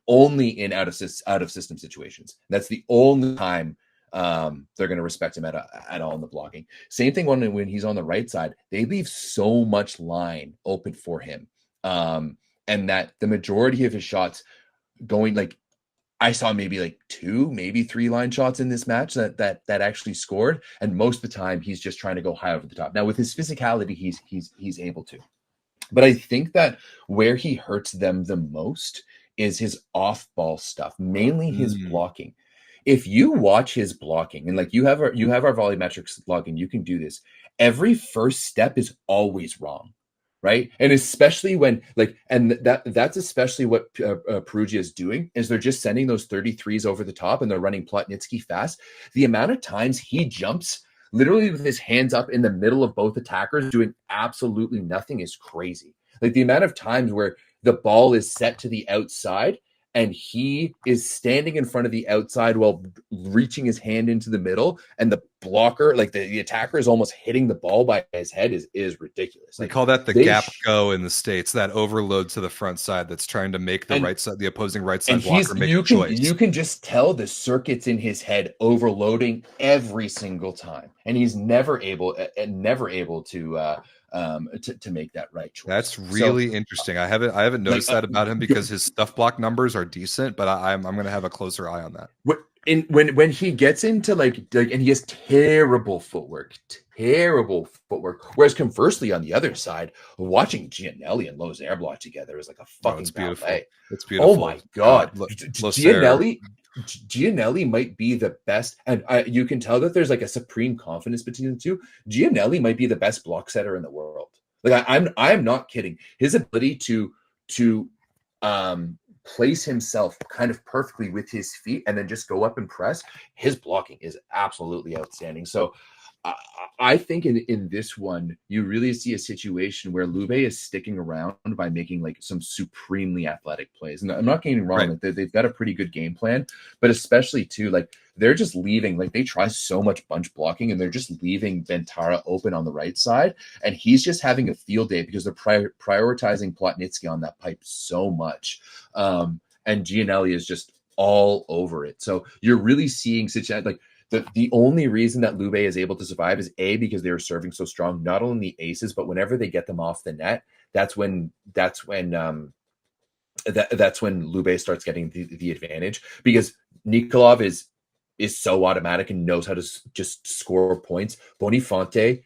Only in out of system situations. That's the only time they're going to respect him at all in the blocking. Same thing when he's on the right side. They leave so much line open for him, and that the majority of his shots going like. I saw maybe like 2, maybe 3 line shots in this match that actually scored, and most of the time he's just trying to go high over the top. Now with his physicality, he's able to, but I think that where he hurts them the most is his off ball stuff, mainly his blocking. If you watch his blocking, and like you have our volumetrics login, you can do this. Every first step is always wrong. Right. And especially when that's especially what Perugia is doing is they're just sending those 33s over the top and they're running Plotnitsky fast. The amount of times he jumps literally with his hands up in the middle of both attackers doing absolutely nothing is crazy. Like the amount of times where the ball is set to the outside and he is standing in front of the outside while reaching his hand into the middle, and the blocker, like the attacker, is almost hitting the ball by his head is ridiculous. They call that the gap go in the States, that overload to the front side that's trying to make the right side, the opposing right side blocker make a choice. You can just tell the circuits in his head overloading every single time, and he's never able to make that right choice. That's really interesting. I haven't noticed that about him because his stuff block numbers are decent, but I'm going to have a closer eye on that. When he gets into like and he has terrible footwork. Whereas conversely, on the other side, watching Gianelli and Loz Airblock together is like a fucking ballet. It's beautiful. Oh my god, Gianelli might be the best, and you can tell that there's like a supreme confidence between the two. Gianelli might be the best block setter in the world. Like I'm not kidding. His ability to place himself kind of perfectly with his feet and then just go up and press, his blocking is absolutely outstanding. So I think in this one, you really see a situation where LOVB is sticking around by making like some supremely athletic plays. And I'm not getting wrong, right. They've got a pretty good game plan, but especially too, like they're just leaving, like they try so much bunch blocking and they're just leaving Bentara open on the right side. And he's just having a field day because they're prioritizing Plotnitsky on that pipe so much. And Gianelli is just all over it. So you're really seeing like, the only reason that LOVB is able to survive is because they are serving so strong, not only the aces, but whenever they get them off the net, that's when LOVB starts getting the advantage, because Nikolov is so automatic and knows how to just score points. Bonifonte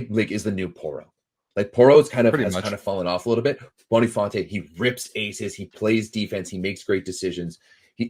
like is the new Porro. Like Porro has kind of fallen off a little bit. Bonifonte, he rips aces, he plays defense, he makes great decisions.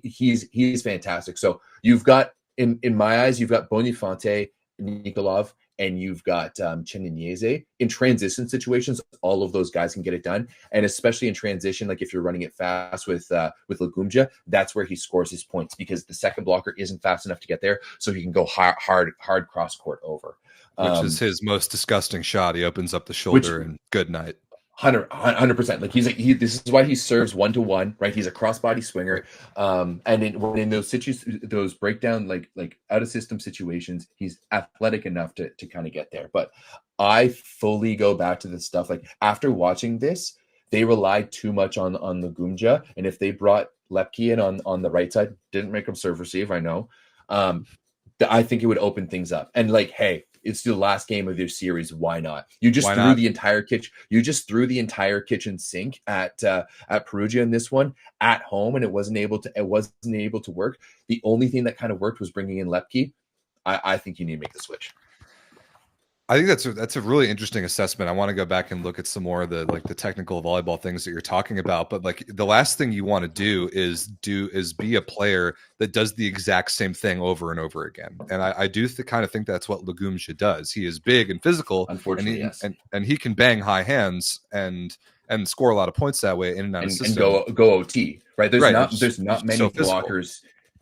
He's fantastic. So you've got in my eyes, you've got Bonifonte, Nikolov, and you've got Cheniniese. In transition situations, all of those guys can get it done, and especially in transition, like if you're running it fast with Lugumja, that's where he scores his points, because the second blocker isn't fast enough to get there, so he can go hard cross court over. Which is his most disgusting shot. He opens up the shoulder and good night. 100%. Like this is why he serves 1-to-1, right? He's a crossbody swinger. And in those breakdown, like out of system situations, he's athletic enough to kind of get there. But I fully go back to the stuff, like after watching this, they relied too much on Lugumja. And if they brought Lepke in on the right side, didn't make him serve receive, I know. I think it would open things up. And like, hey, it's the last game of your series. Why not? You just threw the entire kitchen. You just threw the entire kitchen sink at Perugia in this one at home, and it wasn't able to work. The only thing that kind of worked was bringing in Lepke. I think you need to make the switch. I think that's a really interesting assessment. I want to go back and look at some more of the technical volleyball things that you're talking about. But like the last thing you want to do is be a player that does the exact same thing over and over again. And I do kind of think that's what Lugumja does. He is big and physical, unfortunately, and he can bang high hands and score a lot of points that way in and out of system. And go OT. Right. There's not many blockers.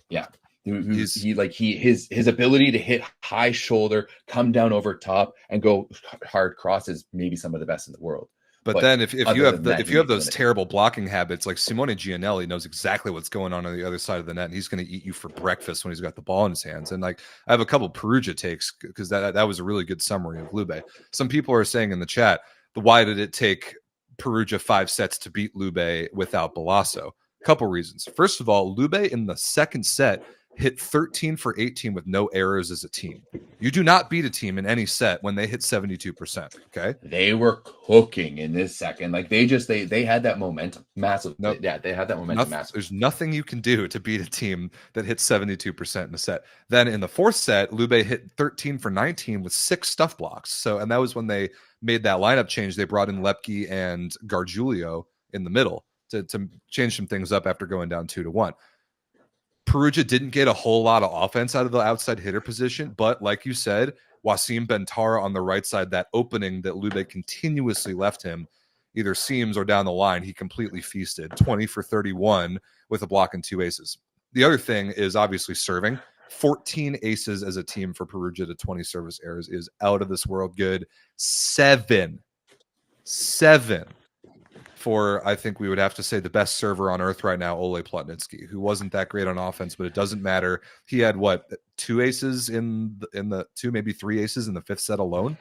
Yeah. His ability to hit high shoulder, come down over top, and go hard cross is maybe some of the best in the world. But then if you have those terrible blocking habits, like Simone Gianelli knows exactly what's going on the other side of the net, and he's going to eat you for breakfast when he's got the ball in his hands. And like I have a couple Perugia takes because that was a really good summary of Lube. Some people are saying in the chat, why did it take Perugia 5 sets to beat Lube without Balasso? Couple reasons. First of all, Lube in the second set hit 13 for 18 with no errors as a team. You do not beat a team in any set when they hit 72%. Okay. They were cooking in this second. Like they had that momentum massive. Nope. Yeah, they had that momentum massive. There's nothing you can do to beat a team that hits 72% in a set. Then in the fourth set, Lube hit 13 for 19 with 6 stuff blocks. So, and that was when they made that lineup change. They brought in Lepke and Gargiulio in the middle to change some things up after going down 2-1. Perugia didn't get a whole lot of offense out of the outside hitter position, but like you said, Wasim Bentara on the right side, that opening that Lube continuously left him, either seams or down the line, he completely feasted. 20 for 31 with a block and 2 aces. The other thing is obviously serving. 14 aces as a team for Perugia to 20 service errors is out of this world good. 7 for, I think we would have to say, the best server on earth right now, Ole Plotnitsky, who wasn't that great on offense, but it doesn't matter. He had 2 aces in the 2, maybe 3 aces in the 5th set alone.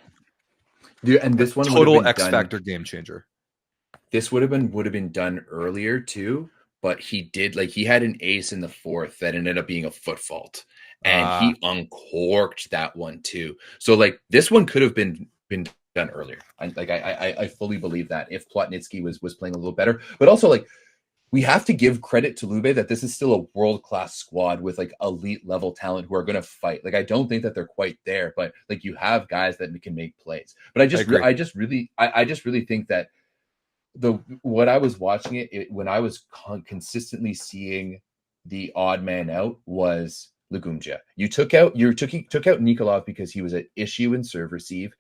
Dude, and this one total X factor game changer. This would have been done earlier too, but he had an ace in the 4th that ended up being a foot fault, and he uncorked that one too. So like this one could have been done earlier. I fully believe that if Plotnitsky was playing a little better, but also like we have to give credit to Lube that this is still a world-class squad with like elite level talent who are going to fight. Like I don't think that they're quite there, but like you have guys that can make plays. But I just really think that what I was watching it when I was consistently seeing the odd man out was Lagumdzija. You took out Nikolov because he was an issue in serve receive.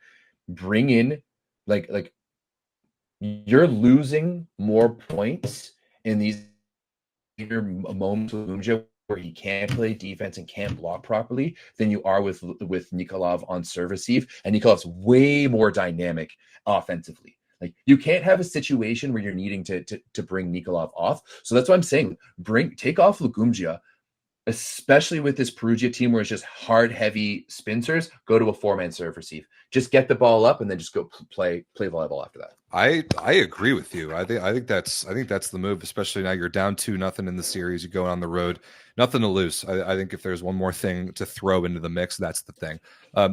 Bring in like you're losing more points in these moments with Lagumdzija where he can't play defense and can't block properly than you are with Nikolov on serve receive, and Nikolov's way more dynamic offensively. Like you can't have a situation where you're needing to bring Nikolov off. So that's what I'm saying. Take off Lagumdzija, especially with this Perugia team where it's just hard, heavy spincers. Go to a 4-man serve receive. Just get the ball up and then just go play volleyball after that. I agree with you. I think that's the move, especially now you're down 2-0 in the series. You go on the road, nothing to lose. I think if there's one more thing to throw into the mix, that's the thing.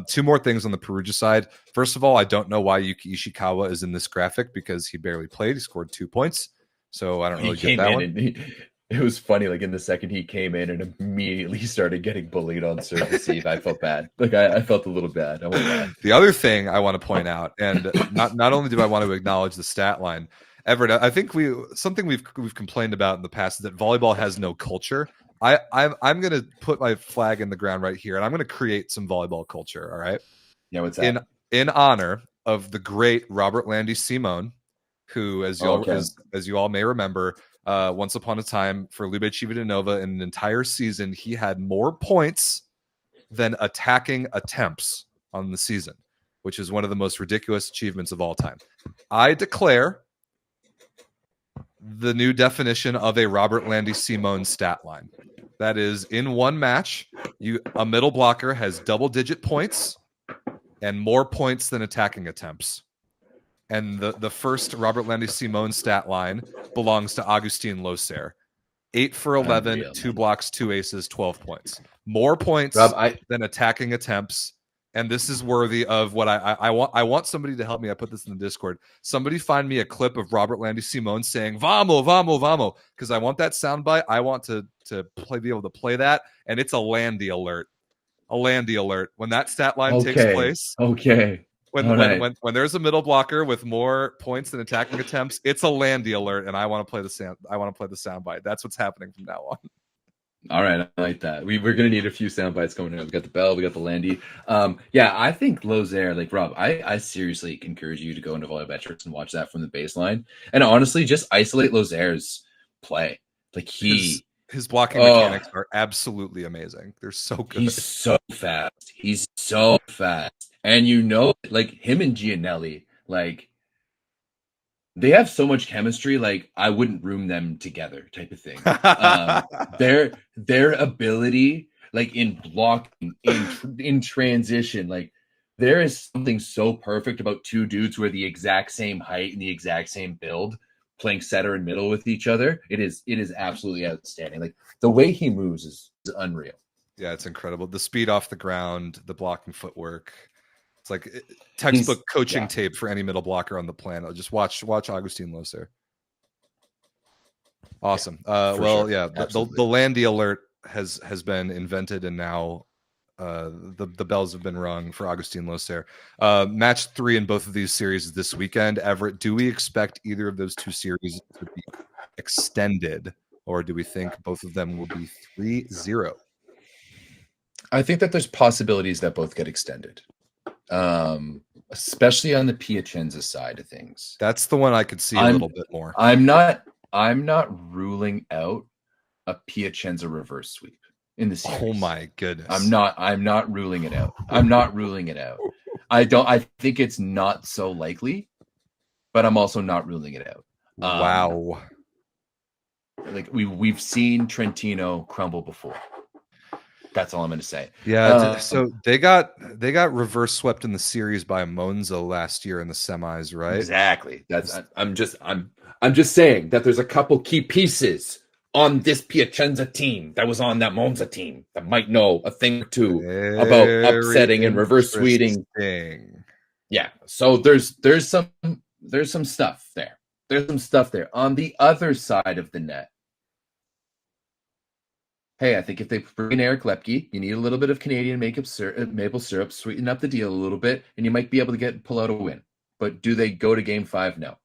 2 more things on the Perugia side. First of all, I don't know why Yuki Ishikawa is in this graphic because he barely played. He scored 2 points, so I don't really get that one. It was funny, like in the second he came in and immediately started getting bullied on serve receive. I felt bad. Like I felt a little bad. I won't lie. The other thing I want to point out, and not only do I want to acknowledge the stat line, Everett, I think something we've complained about in the past is that volleyball has no culture. I'm going to put my flag in the ground right here, and I'm going to create some volleyball culture. All right. Yeah. What's that? In honor of the great Robert Landy Simone, who, as you all may remember, once upon a time for Lube Civitanova in an entire season, he had more points than attacking attempts on the season, which is one of the most ridiculous achievements of all time. I declare the new definition of a Robert Landy Simone stat line. That is, in one match, a middle blocker has double-digit points and more points than attacking attempts. And the first Robert Landy Simone stat line belongs to Agustin Loser. 8 for 11, Unreal. 2 blocks, 2 aces, 12 points. More points than attacking attempts. And this is worthy of what I want. I want somebody to help me. I put this in the Discord. Somebody find me a clip of Robert Landy Simone saying "Vamo, vamo, vamo," because I want that soundbite. I want to be able to play that, and it's a Landy alert. A Landy alert when that stat line takes place. Okay. When there's a middle blocker with more points than attacking attempts, it's a Landy alert, and I want to play the soundbite. That's what's happening from now on. All right, I like that. We're gonna need a few sound bites coming in. We got the bell, we got the Landy. Yeah, I think Loser, like Rob, I seriously encourage you to go into VolleyBetrics and watch that from the baseline. And honestly, just isolate Loser's play. Like his blocking mechanics are absolutely amazing. They're so good. He's so fast. And like him and Gianelli, like They have so much chemistry, like I wouldn't room them together, type of thing. Their ability, like in blocking, in transition, like there is something so perfect about two dudes who are the exact same height and the exact same build, playing center and middle with each other. It is absolutely outstanding. Like the way he moves is unreal. Yeah, it's incredible. The speed off the ground, the blocking footwork. It's like textbook coaching tape for any middle blocker on the planet. Just watch Agustin Loser. Awesome. The Landy alert has been invented, and now the bells have been rung for Agustin Loser. Match 3 in both of these series this weekend. Everett, do we expect either of those two series to be extended, or do we think both of them will be 3-0? I think that there's possibilities that both get extended, especially on the Piacenza side of things. That's the one I could see a little bit more. I'm not ruling out a Piacenza reverse sweep in the series. Oh my goodness! I'm not ruling it out. I think it's not so likely, but I'm also not ruling it out. Wow! Like we've seen Trentino crumble before. That's all I'm going to say. Yeah. So they got reverse swept in the series by Monza last year in the semis, right? Exactly. I'm just saying that there's a couple key pieces on this Piacenza team that was on that Monza team that might know a thing or two about upsetting and reverse sweeping. Yeah. So there's some stuff there. There's some stuff there. On the other side of the net, hey, I think if they bring in Eric Lepke, you need a little bit of Canadian maple syrup, sweeten up the deal a little bit, and you might be able to pull out a win. But do they go to Game 5? No.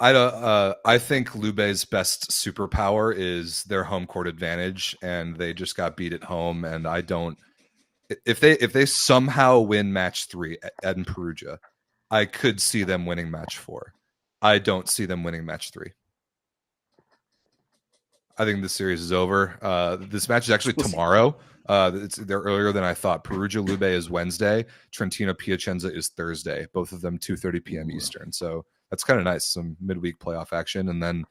I think Lube's best superpower is their home court advantage, and they just got beat at home. And I don't. If they somehow win match 3 at Perugia, I could see them winning match 4. I don't see them winning match 3. I think this series is over. This match is actually tomorrow. They're earlier than I thought. Perugia Lube is Wednesday. Trentino Piacenza is Thursday. Both of them 2:30 p.m. Eastern. So that's kind of nice. Some midweek playoff action, and then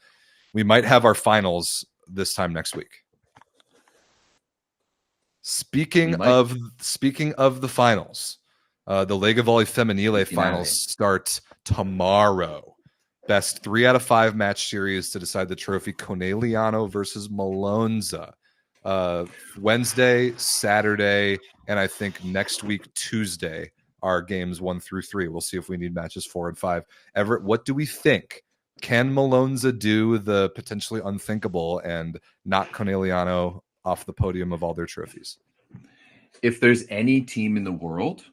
we might have our finals this time next week. Speaking of the finals, the Lega Volley Femminile finals start tomorrow. Best 3 out of 5 match series to decide the trophy. Conegliano versus Milonza. Wednesday, Saturday, and I think next week, Tuesday, are games 1 through 3. We'll see if we need matches 4 and 5. Everett, what do we think? Can Milonza do the potentially unthinkable and knock Conegliano off the podium of all their trophies? If there's any team in the world,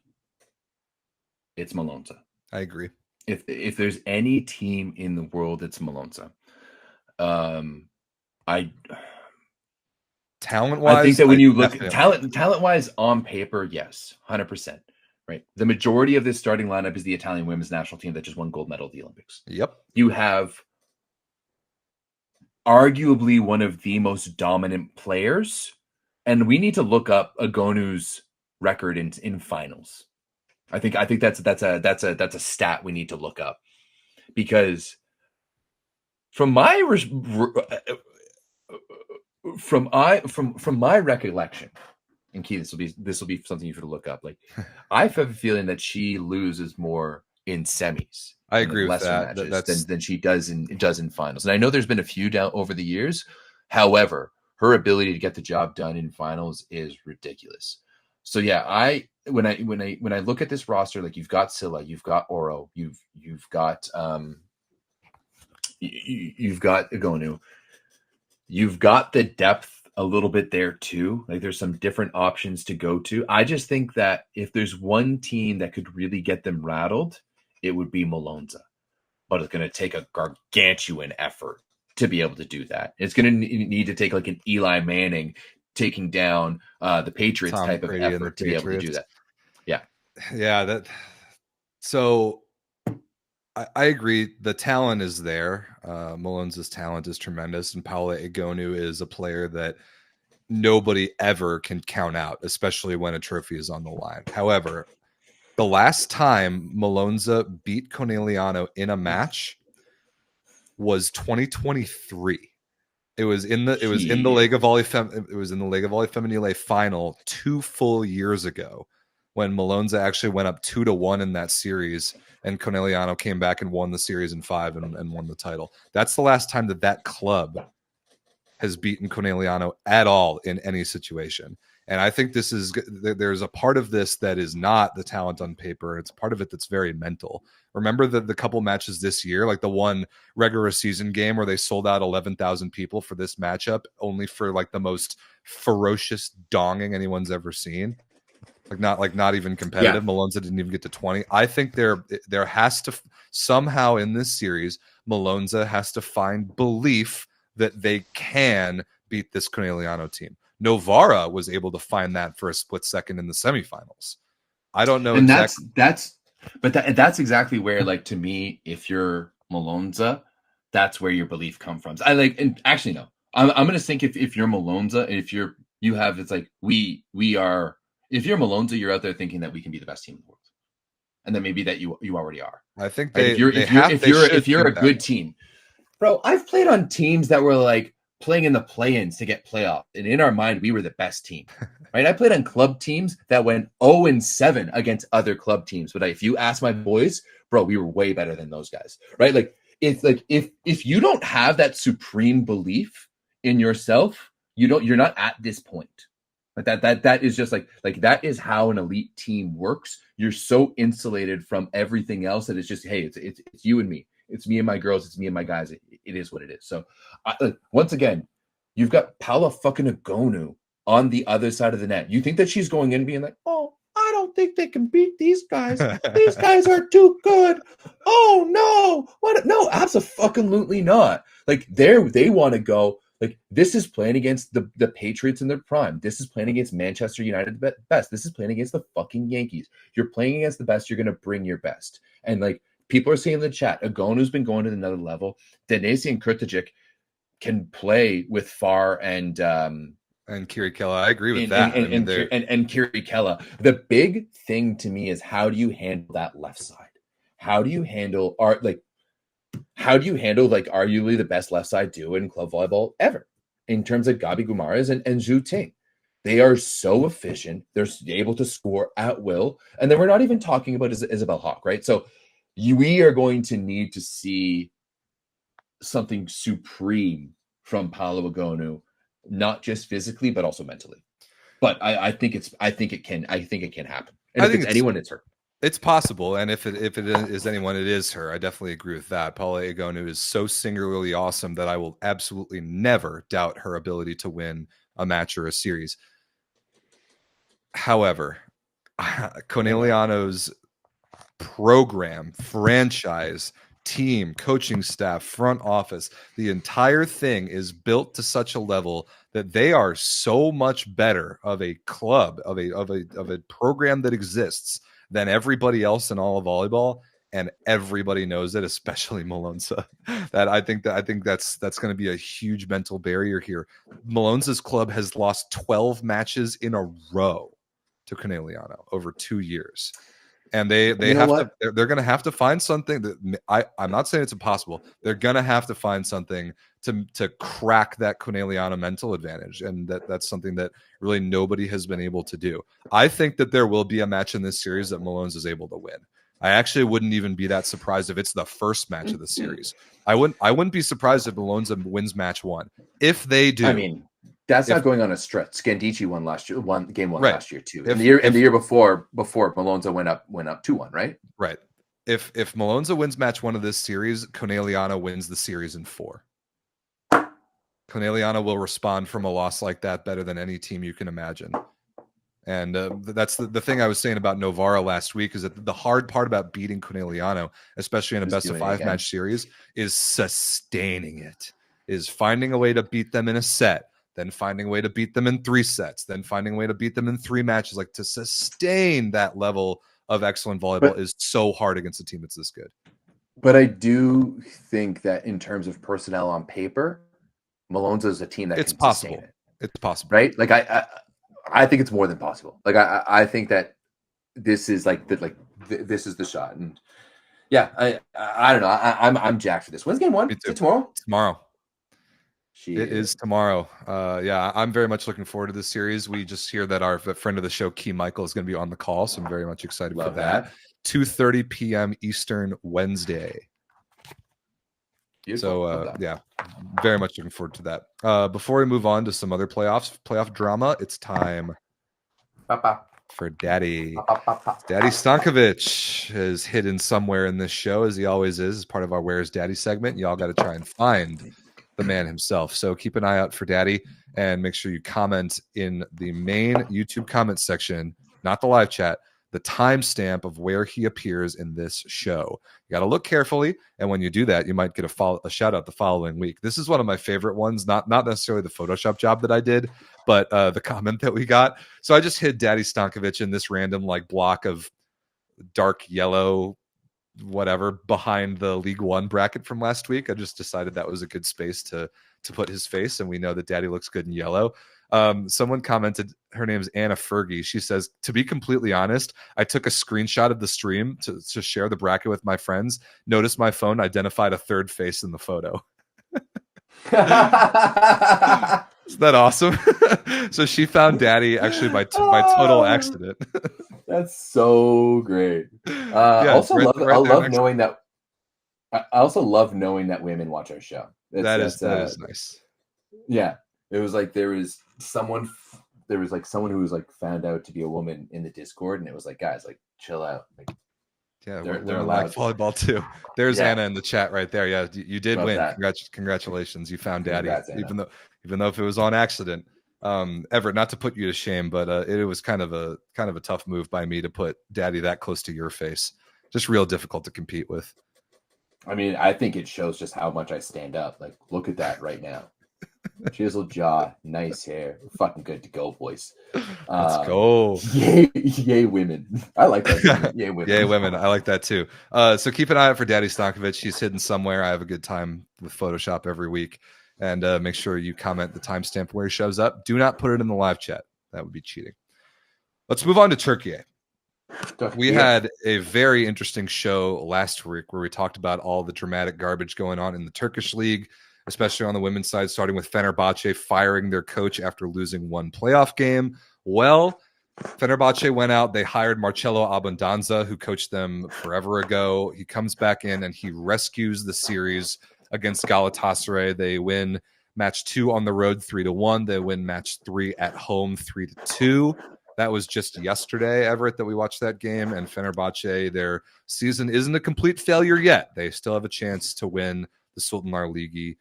it's Milonza. I agree. If there's any team in the world, it's Milonza. Talent-wise, I think that when you look talent-wise on paper, yes, 100%. Right. The majority of this starting lineup is the Italian women's national team that just won gold medal at the Olympics. Yep. You have arguably one of the most dominant players, and we need to look up Agonu's record in finals. I think that's a stat we need to look up, because from my recollection, and Keith, this will be something you have to look up. Like, I have a feeling that she loses more in semis. I agree with that. Than she does in finals. And I know there's been a few down over the years. However, her ability to get the job done in finals is ridiculous. So yeah, when I look at this roster, like, you've got Silla, you've got Oro, you've got Agonu, you've got the depth a little bit there too. Like, there's some different options to go to. I just think that if there's one team that could really get them rattled, it would be Milonza. But it's going to take a gargantuan effort to be able to do that. It's going to need to take like an Eli Manning taking down the Patriots Tom type Brady of effort to be able to do that. Yeah. So I agree. The talent is there. Milonza's talent is tremendous, and Paola Egonu is a player that nobody ever can count out, especially when a trophy is on the line. However, The last time Milonza beat Conegliano in a match was 2023. It was in the Lega Volley Femminile final 2 full years ago, when Milonza actually went up 2-1 in that series, and Conegliano came back and won the series in 5 and won the title. That's the last time that club has beaten Conegliano at all in any situation. And I think there's a part of this that is not the talent on paper. It's part of it that's very mental. Remember the couple matches this year, like the one regular season game where they sold out 11,000 people for this matchup, only for like the most ferocious donging anyone's ever seen. Not even competitive. Yeah. Milonza didn't even get to 20. I think there has to somehow in this series, Milonza has to find belief that they can beat this Conegliano team. Novara was able to find that for a split second in the semifinals. I don't know. And that's exactly where, like, to me, if you're Milonza, that's where your belief comes from. I'm going to think if you're Milonza, if you're Milonza, you're out there thinking that we can be the best team in the world. And then maybe that you already are. I think if you're a good team. Bro, I've played on teams that were like playing in the play-ins to get playoff, and in our mind we were the best team, right? I played on club teams that went 0-7 against other club teams, but if you ask my boys, bro, we were way better than those guys, right? If you don't have that supreme belief in yourself, you're not at this point. But that is just like that is how an elite team works. You're so insulated from everything else that it's just, hey, it's you and me. It's me and my girls. It's me and my guys. It is what it is. So, once again, you've got Paula fucking Agonu on the other side of the net. You think that she's going in being like, oh, I don't think they can beat these guys. These guys are too good. Oh, no. What? No, absolutely not. Like, they want to go. Like, this is playing against the Patriots in their prime. This is playing against Manchester United best. This is playing against the fucking Yankees. You're playing against the best. You're going to bring your best. And, like, people are saying in the chat, Agonu's been going to another level. Denesi and Kurtajic can play with Farr and Kirikella. I agree with that. And Kirikella. The big thing to me is, how do you handle that left side? How do you handle arguably the best left side duo in club volleyball ever, in terms of Gabi Guimarães and Zhu Ting? They are so efficient. They're able to score at will. And then we're not even talking about Isabel Hawk, right? So we are going to need to see something supreme from Paula Agonu, not just physically, but also mentally. But I think it can happen. And if it's anyone, it's her. It's possible, and if it is anyone, it is her. I definitely agree with that. Paula Agonu is so singularly awesome that I will absolutely never doubt her ability to win a match or a series. However, Conegliano's program, franchise, team, coaching staff, front office, the entire thing is built to such a level that they are so much better of a club, of a program that exists than everybody else in all of volleyball, and everybody knows it, especially Milonza. I think that's going to be a huge mental barrier here. Milonza's club has lost 12 matches in a row to Conegliano over 2 years. And they're going to have to find something that I'm not saying it's impossible. They're going to have to find something to crack that Conegliano mental advantage. And that's something that really nobody has been able to do. I think that there will be a match in this series that Milonza is able to win. I actually wouldn't even be that surprised if it's the first match of the series. I wouldn't be surprised if Milonza wins match 1. If they do, I mean, that's not going on a stretch. Scandici won last year. Last year too. And the year before Milonza went up 2-1, right? Right. If Milonza wins match 1 of this series, Conegliano wins the series in 4. Conegliano will respond from a loss like that better than any team you can imagine. And that's the thing I was saying about Novara last week, is that the hard part about beating Conegliano, especially in a best of 5 match series, is sustaining it, is finding a way to beat them in a set, then finding a way to beat them in 3 sets, then finding a way to beat them in 3 matches. Like, to sustain that level of excellent volleyball is so hard against a team that's this good. But I do think that in terms of personnel on paper, Milonza is a team that it's can possible. sustain it. It's possible, right? Like I think it's more than possible. Like I think that this is like this is the shot. And yeah, I don't know. I'm jacked for this. When's game one? Is it tomorrow? Tomorrow. It is tomorrow. Yeah, I'm very much looking forward to this series. We just hear that our friend of the show, Key Michael, is going to be on the call, so I'm very much excited for that. 2:30 p.m. Eastern Wednesday. Beautiful. So yeah, very much looking forward to that. Before we move on to some other playoff drama, it's time for Daddy. Daddy Stankovic is hidden somewhere in this show, as he always is, as part of our Where's Daddy segment. Y'all got to try and find the man himself. So keep an eye out for Daddy and make sure you comment in the main YouTube comment section, not the live chat, the timestamp of where he appears in this show. You got to look carefully, and when you do that, you might get a shout out the following week. This is one of my favorite ones, not necessarily the Photoshop job that I did, but the comment that we got. So I just hid Daddy Stankovic in this random like block of dark yellow whatever behind the League One bracket from last week. I just decided that was a good space to put his face, and we know that Daddy looks good in yellow. Someone commented, her name's Anna Fergie. She says, to be completely honest, I took a screenshot of the stream to share the bracket with my friends. Noticed my phone identified a third face in the photo. Isn't that awesome? So she found Daddy actually by total accident. That's so great. I also love knowing that women watch our show. That is nice. Yeah. It was like there was someone who was like found out to be a woman in the Discord, and it was like, guys, like chill out. Like, yeah, they're allowed volleyball too. There's Anna in the chat right there. Yeah, you did win. Congratulations, you found Daddy. Congrats, even though if it was on accident. Everett, not to put you to shame, but it was kind of a tough move by me to put Daddy that close to your face. Just real difficult to compete with. I mean, I think it shows just how much I stand up. Like, look at that right now. Chiseled jaw, nice hair. We're fucking good to go, boys. Let's go. Yay, women. I like that. Yay, women. Yay, women. I like that too. So keep an eye out for Daddy Stankovic. He's hidden somewhere. I have a good time with Photoshop every week. And make sure you comment the timestamp where he shows up. Do not put it in the live chat. That would be cheating. Let's move on to Turkey. We had a very interesting show last week where we talked about all the dramatic garbage going on in the Turkish league, especially on the women's side, starting with Fenerbahçe firing their coach after losing one playoff game. Well, Fenerbahçe went out. They hired Marcelo Abundanza, who coached them forever ago. He comes back in and he rescues the series against Galatasaray. They win match 2 on the road 3-1. They win match 3 at home 3-2. That was just yesterday, Everett, that we watched that game. And Fenerbahçe, their season isn't a complete failure yet. They still have a chance to win the Sultanlar Ligi.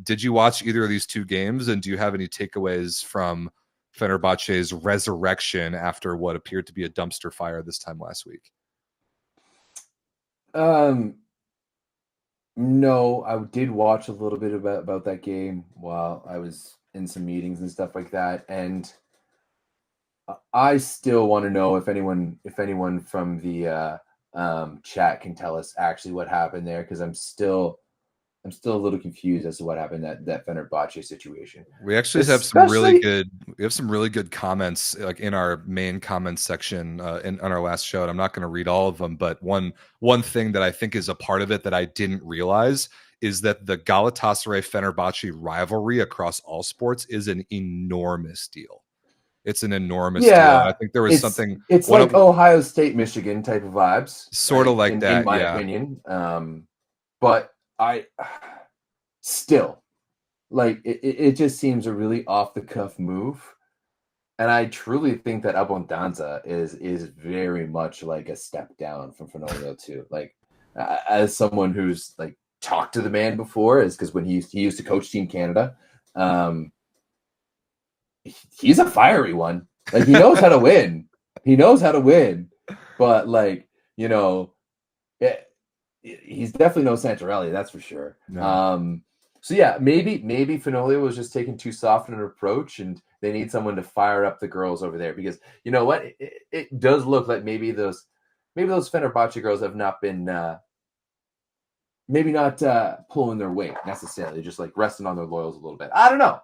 Did you watch either of these two games? And do you have any takeaways from Fenerbahçe's resurrection after what appeared to be a dumpster fire this time last week? No, I did watch a little bit about that game while I was in some meetings and stuff like that. And I still want to know if anyone from the chat can tell us actually what happened there, because I'm still a little confused as to what happened that Fenerbahçe situation. We actually have some really good comments like in our main comments section on our last show. And I'm not going to read all of them, but one thing that I think is a part of it that I didn't realize is that the Galatasaray Fenerbahçe rivalry across all sports is an enormous deal. It's an enormous deal. I think there was something. It's like Ohio State, Michigan type of vibes. Sort of like that, in my opinion. But I still like it just seems a really off the cuff move. And I truly think that Abundanza is very much like a step down from Fenoglio too. Like as someone who's like talked to the man before, is because when he used to coach Team Canada, he's a fiery one. Like he knows how to win. But like, you know, he's definitely no Santarelli, that's for sure. No. So yeah, maybe Fenoglio was just taking too soft an approach, and they need someone to fire up the girls over there, because you know what, it does look like maybe those Fenerbahçe girls have not been pulling their weight necessarily, just like resting on their laurels a little bit. I don't know.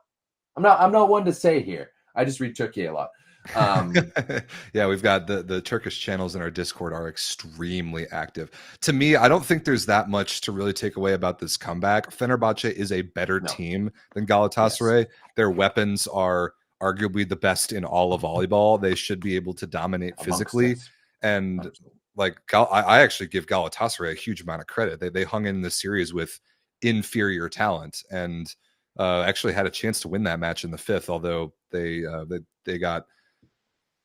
I'm not one to say here. I just read Turkey a lot. Yeah, we've got the Turkish channels in our Discord are extremely active. To me, I don't think there's that much to really take away about this comeback. Fenerbahçe is a better team than Galatasaray. Yes. Their weapons are arguably the best in all of volleyball. They should be able to dominate physically. And like I actually give Galatasaray a huge amount of credit. They hung in this series with inferior talent and actually had a chance to win that match in the fifth, although they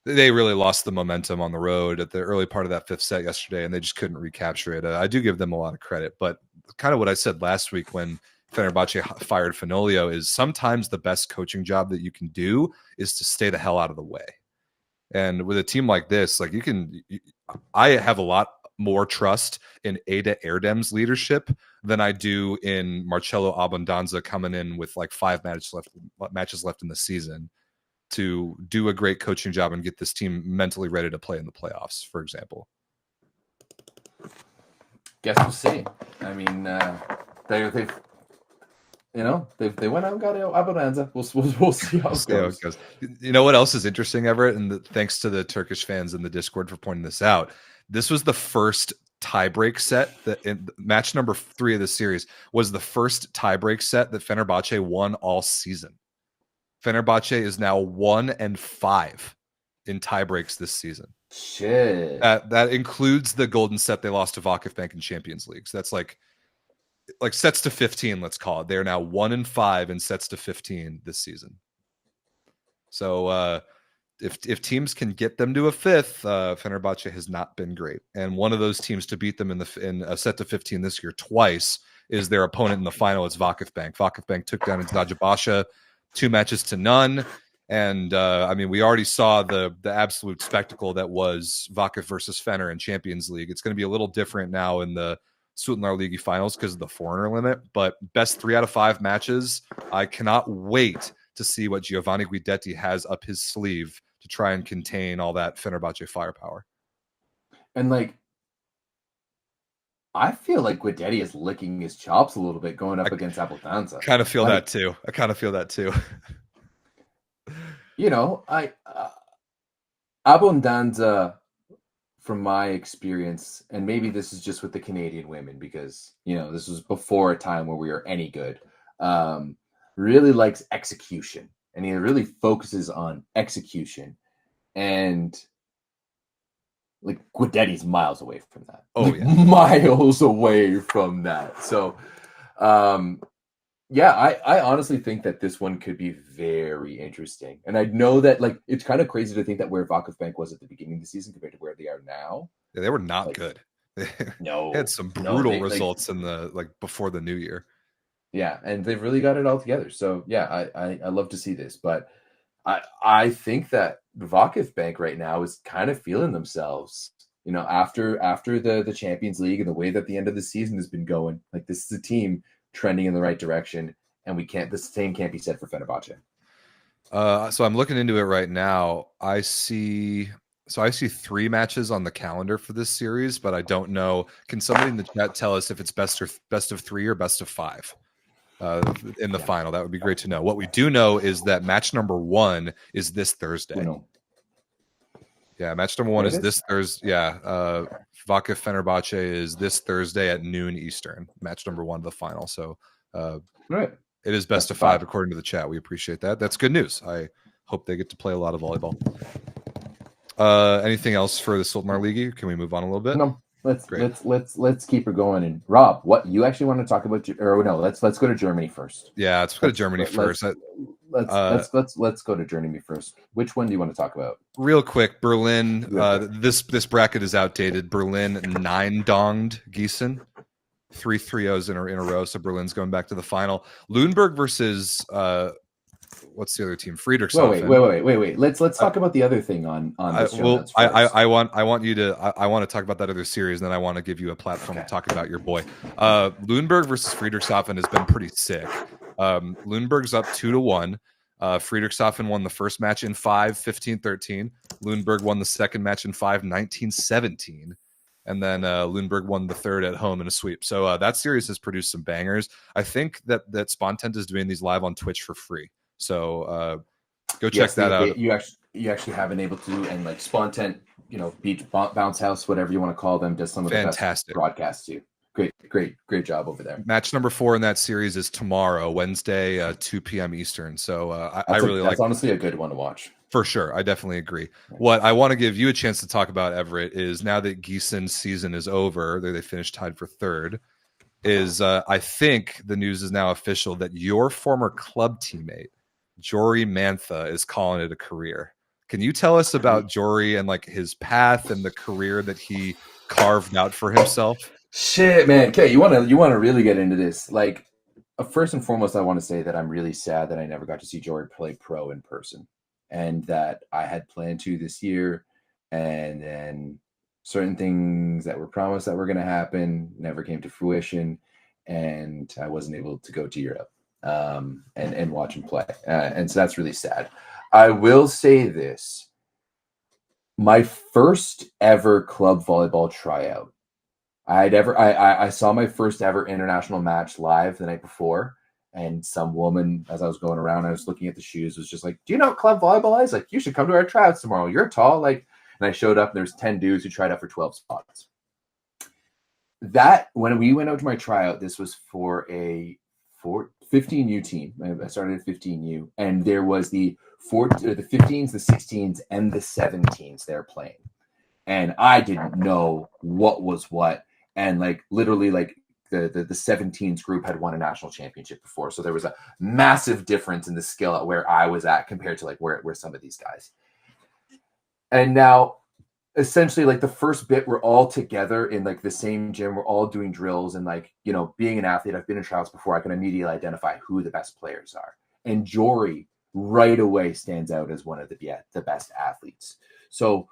really lost the momentum on the road at the early part of that fifth set yesterday, and they just couldn't recapture it. I do give them a lot of credit, but kind of what I said last week when Fenerbahçe fired Fenolio is sometimes the best coaching job that you can do is to stay the hell out of the way. And with a team like this, like I have a lot more trust in Ada Erdem's leadership than I do in Marcelo Abundanza coming in with like 5 matches left in the season to do a great coaching job and get this team mentally ready to play in the playoffs, for example. Guess we'll see. I mean, they went out and got Abundanza. We'll see how it goes. You know what else is interesting, Everett? And thanks to the Turkish fans in the Discord for pointing this out. This was the first tiebreak set that in match number 3 of the series was the first tiebreak set that Fenerbahçe won all season. Fenerbahçe is now 1-5 in tiebreaks this season. Shit. That includes the golden set they lost to VakıfBank in Champions League. So that's like sets to 15, let's call it. They're now 1-5 in sets to 15 this season. So if teams can get them to a fifth, Fenerbahçe has not been great. And one of those teams to beat them in a set to 15 this year twice is their opponent in the final. It's VakıfBank. VakıfBank took down Eczacıbaşı 2-0. And I mean, we already saw the absolute spectacle that was Vakıf versus Fener in Champions League. It's going to be a little different now in the Sultanlar Ligi finals because of the foreigner limit, but best 3 out of 5 matches. I cannot wait to see what Giovanni Guidetti has up his sleeve to try and contain all that Fenerbahçe firepower. And like, I feel like Guidetti is licking his chops a little bit going up against Abundanza. I kind of feel that too. Abundanza, from my experience, and maybe this is just with the Canadian women because, this was before a time where we were any good, really likes execution. And he really focuses on execution. And like Guidetti's miles away from that. Oh, yeah. Miles away from that. So, I honestly think that this one could be very interesting. And I know that like it's kind of crazy to think that where VakıfBank was at the beginning of the season compared to where they are now. Yeah, they were not good. They had some brutal results in the before the new year. Yeah, and they've really got it all together. So yeah, I love to see this, but I think that VakıfBank right now is kind of feeling themselves. After the Champions League and the way that the end of the season has been going, like this is a team trending in the right direction, and the same can't be said for Fenerbahçe. So I'm looking into it right now. I see 3 matches on the calendar for this series, but I don't know. Can somebody in the chat tell us if it's best of 3 or best of 5? In the final? That would be great to know. What we do know is that match number 1 is this Thursday. Yeah, match number 1 is this Thursday. Yeah, Vakıf Fenerbahçe is this Thursday at noon Eastern. Match number 1 of the final. So, right, it is best of 5 according to the chat. We appreciate that. That's good news. I hope they get to play a lot of volleyball. Anything else for the Sultanlar Ligi? Can we move on a little bit? No. Let's keep her going. And Rob, what you actually want to talk about? Or no, let's go to Germany first. Yeah, let's go to Germany first. Let's go to Germany first. Which one do you want to talk about? Real quick, Berlin. This bracket is outdated. Berlin 9-donged Gießen, 3 3-0s in a row. So Berlin's going back to the final. Lüneburg versus what's the other team? Friedrichshafen. Wait. Let's talk about the other thing on this show. I want to talk about that other series, and then I want to give you a platform to talk about your boy. Lüneburg versus Friedrichshafen has been pretty sick. Lüneburg's up 2-1. Friedrichshafen won the first match in 5, 15-13. Lüneburg won the second match in 5, 19-17. And then Lüneburg won the third at home in a sweep. So that series has produced some bangers. I think that Spontent is doing these live on Twitch for free. So go check that out. you actually have been able to, and like Spontent, beach bounce house, whatever you want to call them, does some of the best broadcasts too. Great job over there. Match number 4 in that series is tomorrow, Wednesday, 2 p.m. Eastern. So I really like. That's honestly a good one to watch. For sure. I definitely agree. What I want to give you a chance to talk about, Everett, is now that Gießen's season is over, they finished tied for 3rd, is I think the news is now official that your former club teammate, Jori Mantha, is calling it a career. Can you tell us about Jori and like his path and the career that he carved out for himself? Shit, man. Okay, you want to really get into this. Like, first and foremost, I want to say that I'm really sad that I never got to see Jori play pro in person, and that I had planned to this year, and then certain things that were promised that were going to happen never came to fruition, and I wasn't able to go to Europe and watch him play, and so that's really sad. I will say this: my first ever club volleyball tryout. I saw my first ever international match live the night before, and some woman, as I was going around, I was looking at the shoes, was just like, "Do you know what club volleyball is? Like, you should come to our tryouts tomorrow. You're tall." Like, and I showed up, and there's 10 dudes who tried out for 12 spots. That when we went out to my tryout, this was for a 15U team. I started at 15U, and there was the 15s, the 16s, and the 17s they're playing, and I didn't know what was what. And like literally like the 17s group had won a national championship before. So there was a massive difference in the skill at where I was at compared to like where some of these guys. And now essentially like the first bit, we're all together in like the same gym. We're all doing drills, and like, being an athlete, I've been in trials before. I can immediately identify who the best players are. And Jori right away stands out as one of the best athletes. So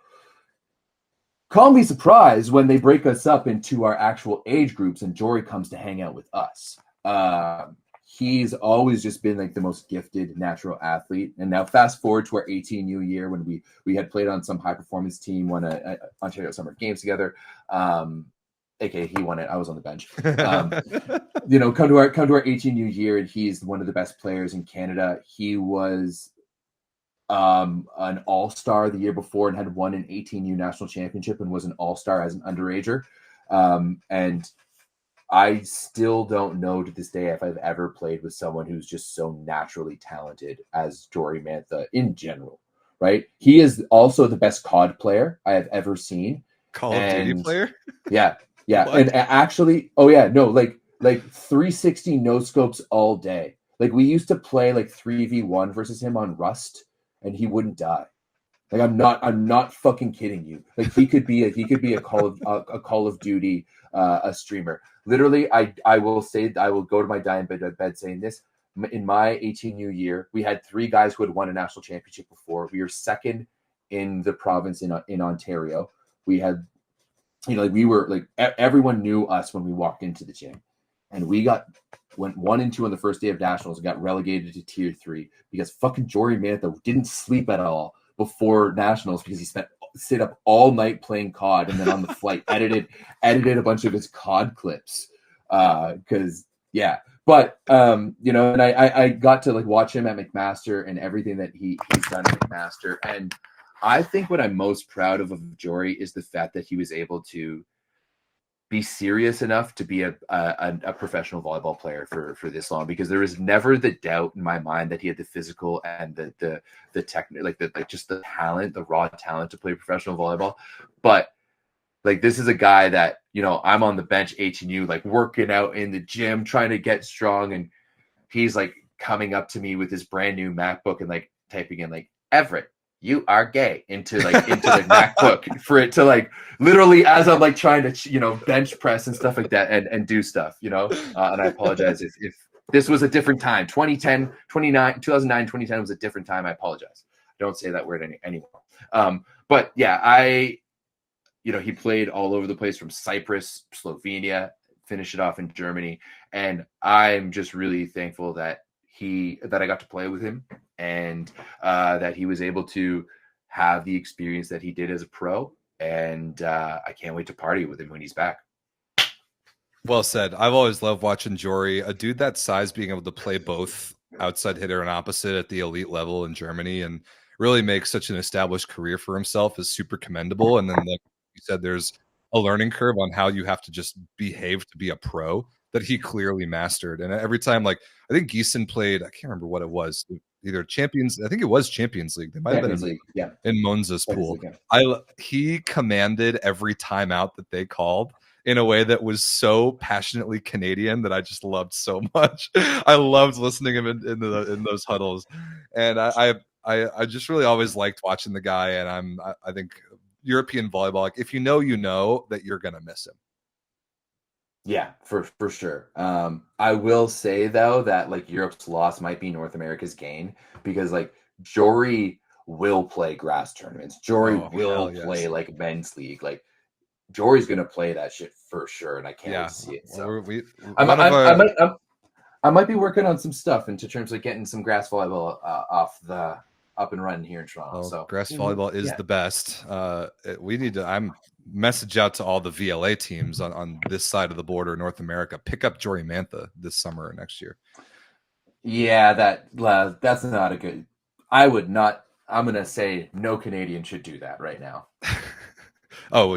call me surprised when they break us up into our actual age groups and Jori comes to hang out with us. He's always just been like the most gifted natural athlete. And now fast forward to our 18U year when we had played on some high performance team, won a Ontario Summer Games together. AKA he won it. I was on the bench. Come to our 18U year, and he's one of the best players in Canada. He was an all-star the year before and had won an 18U national championship and was an all-star as an underager. And I still don't know to this day if I've ever played with someone who's just so naturally talented as Jori Mantha in general, right? He is also the best COD player I have ever seen. Call of Duty player? Yeah. What? And actually, like 360 no scopes all day. Like we used to play like 3v1 versus him on Rust, and he wouldn't die. Like I'm not fucking kidding you. Like he could be a Call of Duty a streamer. Literally, I will go to my dying bed saying this. In my 18U year, we had 3 guys who had won a national championship before. We were second in the province in Ontario. We had, we were like everyone knew us when we walked into the gym, and we went 1 and 2 on the first day of nationals and got relegated to tier 3 because fucking Jori Mantha didn't sleep at all before nationals because he stayed up all night playing COD, and then on the flight edited a bunch of his COD clips. But and I got to like watch him at McMaster and everything that he's done at McMaster. And I think what I'm most proud of Jori is the fact that he was able to be serious enough to be a professional volleyball player for this long, because there was never the doubt in my mind that he had the physical and the technique, just the talent, the raw talent to play professional volleyball. But like, this is a guy that, I'm on the bench, H&U, like working out in the gym, trying to get strong. And he's like coming up to me with his brand new MacBook and like typing in like, "Everett, you are gay," into the MacBook for it to like literally, as I'm like trying to, bench press and stuff like that and do stuff, and I apologize if this was a different time. 2009, 2010 was a different time. I apologize. Don't say that word anymore. But yeah, he played all over the place, from Cyprus, Slovenia, finished it off in Germany. And I'm just really thankful that I got to play with him, and that he was able to have the experience that he did as a pro. And I can't wait to party with him when he's back. Well said. I've always loved watching Jori, a dude that size, being able to play both outside hitter and opposite at the elite level in Germany, and really make such an established career for himself is super commendable. And then, like you said, there's a learning curve on how you have to just behave to be a pro that he clearly mastered. And every time, like, I think Gießen played, I can't remember what it was, either Champions, I think it was Champions League. They might have been in Monza's pool. He commanded every timeout that they called in a way that was so passionately Canadian that I just loved so much. I loved listening to him in those huddles. And I just really always liked watching the guy. And I think European volleyball, like, if you know that you're going to miss him. Yeah, for sure. I will say though that like Europe's loss might be North America's gain, because like Jori will play grass tournaments. Jori will play like men's league. Like Jori's gonna play that shit for sure, and I can't wait to see it. So I might be working on some stuff into terms of getting some grass volleyball up and running here in Toronto. So grass volleyball is the best. We need to. I'm message out to all the VLA teams on this side of the border, North America. Pick up Jori Mantha this summer or next year. Yeah, that's not a good. I would not. I'm gonna say no Canadian should do that right now.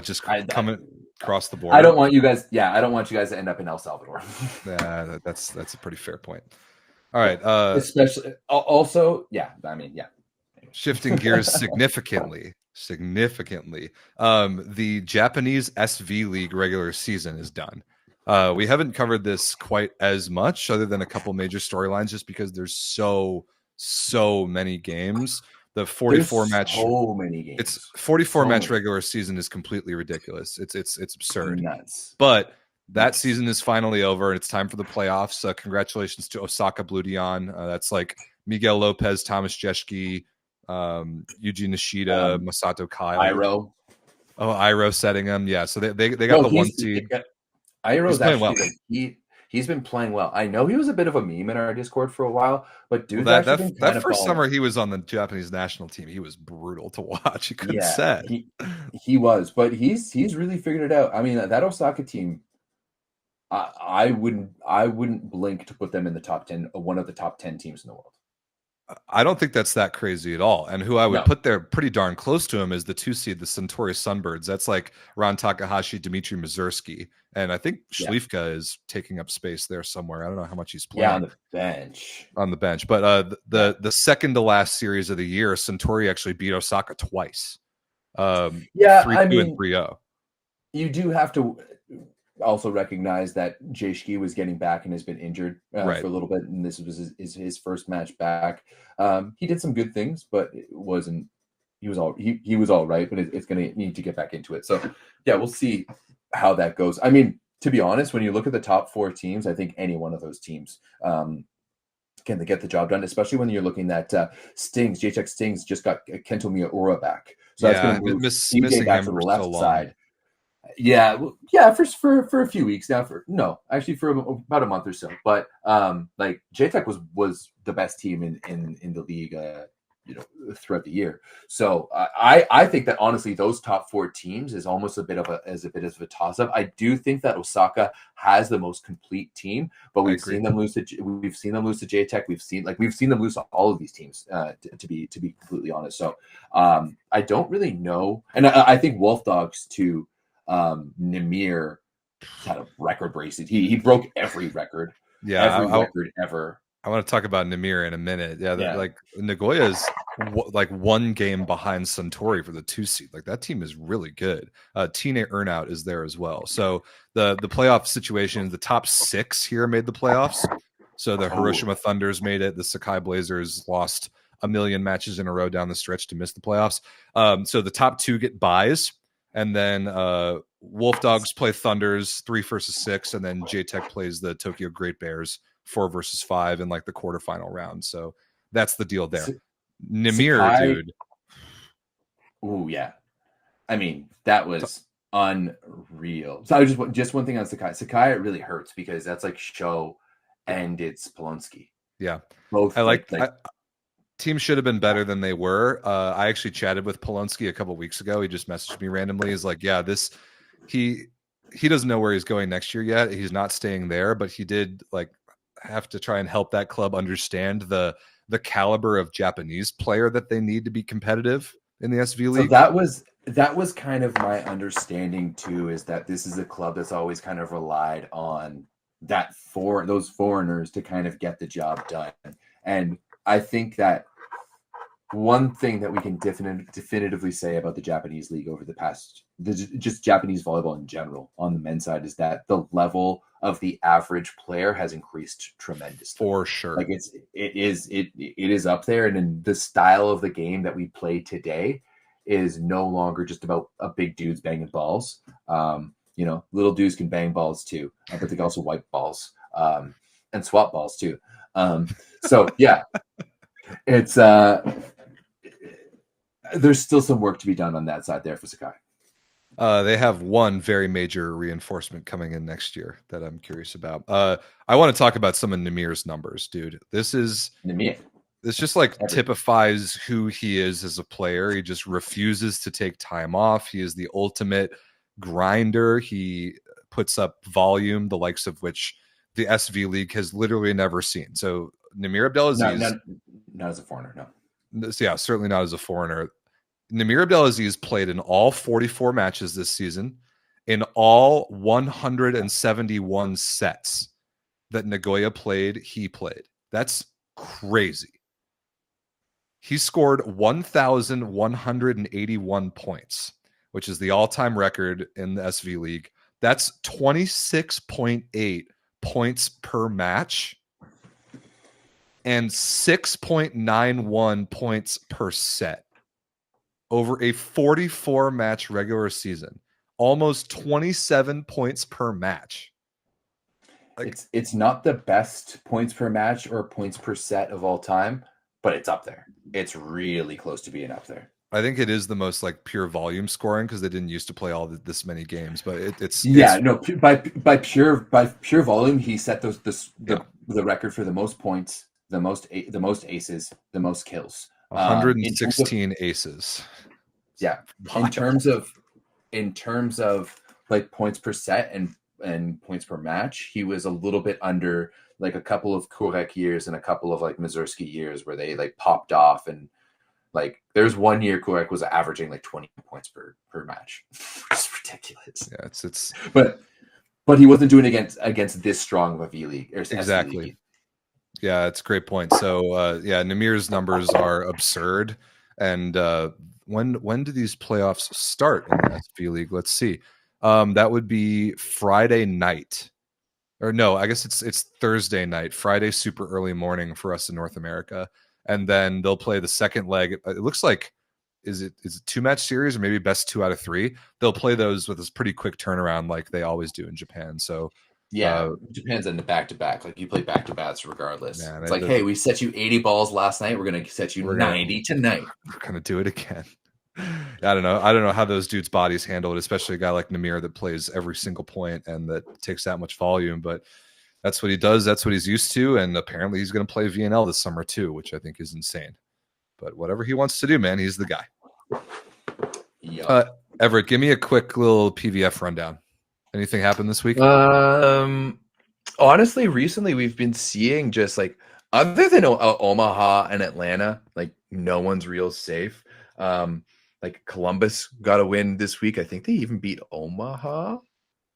Just coming across the border. I don't want you guys. Yeah, I don't want you guys to end up in El Salvador. Yeah, that's a pretty fair point. All right. Especially also, yeah. I mean, yeah. Shifting gears significantly. The Japanese SV League regular season is done. We haven't covered this quite as much, other than a couple major storylines, just because there's so many games. The 44 match, so many games. It's 44 match regular season is completely ridiculous. It's absurd. Nuts. But that season is finally over, and it's time for the playoffs. Congratulations to Osaka Blue Dion. That's like Miguel Lopez, Thomas Jeschke, Yuji Nishida, Masato Kai, Iro. Iro setting them. Yeah, so they got the 1 seed. Iro's actually well. He's been playing well. I know he was a bit of a meme in our Discord for a while, but dude, that first summer he was on the Japanese national team, he was brutal to watch. He couldn't set. He was, but he's really figured it out. I mean, that Osaka team, I wouldn't blink to put them in the top 10, one of the top 10 teams in the world. I don't think that's that crazy at all. And who I would put there pretty darn close to him is the 2 seed, the Suntory Sunbirds. That's like Ron Takahashi, Dmitry Mazursky. And I think Schlifka is taking up space there somewhere. I don't know how much he's playing. Yeah, on the bench. But the second to last series of the year, Suntory actually beat Osaka twice. 3-2 and 3-0. You do have to also recognize that Jeschke was getting back and has been injured for a little bit, and this was his first match back. He did some good things, but it wasn't. He was all right, but it's going to need to get back into it. So yeah, we'll see how that goes. I mean, to be honest, when you look at the top 4 teams, I think any one of those teams can get the job done. Especially when you're looking at Stings. JTech Stings just got Kento Miyaura back, so that's going to move missing back him to the for left so long. side. For a few weeks now. For about a month or so. But like JTech was the best team in the league, throughout the year. So I think that honestly, those top 4 teams is almost a bit of a toss up. I do think that Osaka has the most complete team, but we've seen them lose to JTech. We've seen them lose to all of these teams. To be completely honest, so I don't really know, and I think Wolf Dogs too. Nimir had a record bracelet. He broke every record. Record ever. I want to talk about Nimir in a minute. Like Nagoya's like 1 game behind Suntory for the 2 seed. Like that team is really good. Tine Earnout is there as well. So the playoff situation, the top 6 here made the playoffs. So the Hiroshima Thunders made it. The Sakai Blazers lost a million matches in a row down the stretch to miss the playoffs. So the top 2 get buys. And then Wolf Dogs play Thunders 3 versus 6, and then JTech plays the Tokyo Great Bears 4 versus 5 in like the quarterfinal round. So that's the deal there. Nimir, Sakai, dude. Ooh, yeah. I mean, that was unreal. So just one thing on Sakai. Sakai, it really hurts because that's like Sho and it's Polonsky. Yeah. Both. Teams should have been better than they were. I actually chatted with Polonsky a couple weeks ago. He just messaged me randomly. He's like, yeah, he doesn't know where he's going next year yet. He's not staying there, but he did like have to try and help that club understand the the caliber of Japanese player that they need to be competitive in the SV League. So that was kind of my understanding too, is that this is a club that's always kind of relied on those foreigners to kind of get the job done. And I think that one thing that we can definitively say about the Japanese league over the past, just Japanese volleyball in general on the men's side, is that the level of the average player has increased tremendously. For sure. Like it is up there. And then the style of the game that we play today is no longer just about a big dudes banging balls. Little dudes can bang balls too, but they can also wipe balls and swap balls too. So yeah, it's there's still some work to be done on that side there for Sakai. They have one very major reinforcement coming in next year that I'm curious about. I want to talk about some of Namir's numbers, dude. This just like typifies who he is as a player. He just refuses to take time off. He is the ultimate grinder. He puts up volume, the likes of which the SV League has literally never seen. So Namir Abdelaziz, not as a foreigner, no. Yeah, certainly not as a foreigner. Namir Abdelaziz played in all 44 matches this season, in all 171 sets that Nagoya played, he played. That's crazy. He scored 1,181 points, which is the all-time record in the SV League. That's 26.8 points per match and 6.91 points per set over a 44-match regular season. Almost 27 points per match. It's not the best points per match or points per set of all time, but it's up there. It's really close to being up there. I think it is the most like pure volume scoring because they didn't used to play this many games, but it's by pure volume, he set the record for the most points, the most aces, the most kills. 116 aces. Yeah. In terms of like points per set and points per match, he was a little bit under like a couple of Kurek years and a couple of like Mazursky years where they like popped off, and like there's 1 year Kurek was averaging like 20 points per match. It's ridiculous. Yeah, it's but he wasn't doing it against this strong of a V League. Exactly. League. Yeah, it's a great point. So Namir's numbers are absurd. And when do these playoffs start in the SV League? Let's see. That would be Friday night. Or no, I guess it's Thursday night, Friday super early morning for us in North America. And then they'll play the second leg. It looks like, is it 2-match series or maybe best 2 out of 3? They'll play those with this pretty quick turnaround like they always do in Japan. So Japan's in the back-to-back. Like you play back-to-backs regardless. Man, it's like, hey, we set you 80 balls last night. We're going to set you 90 tonight. We're going to do it again. I don't know how those dudes' bodies handle it, especially a guy like Namir that plays every single point and that takes that much volume. But that's what he does. That's what he's used to. And apparently he's going to play VNL this summer too, which I think is insane. But whatever he wants to do, man, he's the guy. Yep. Everett, give me a quick little PVF rundown. Anything happened this week? Honestly, recently we've been seeing just like, other than Omaha and Atlanta, like no one's real safe. Like Columbus got a win this week. I think they even beat Omaha.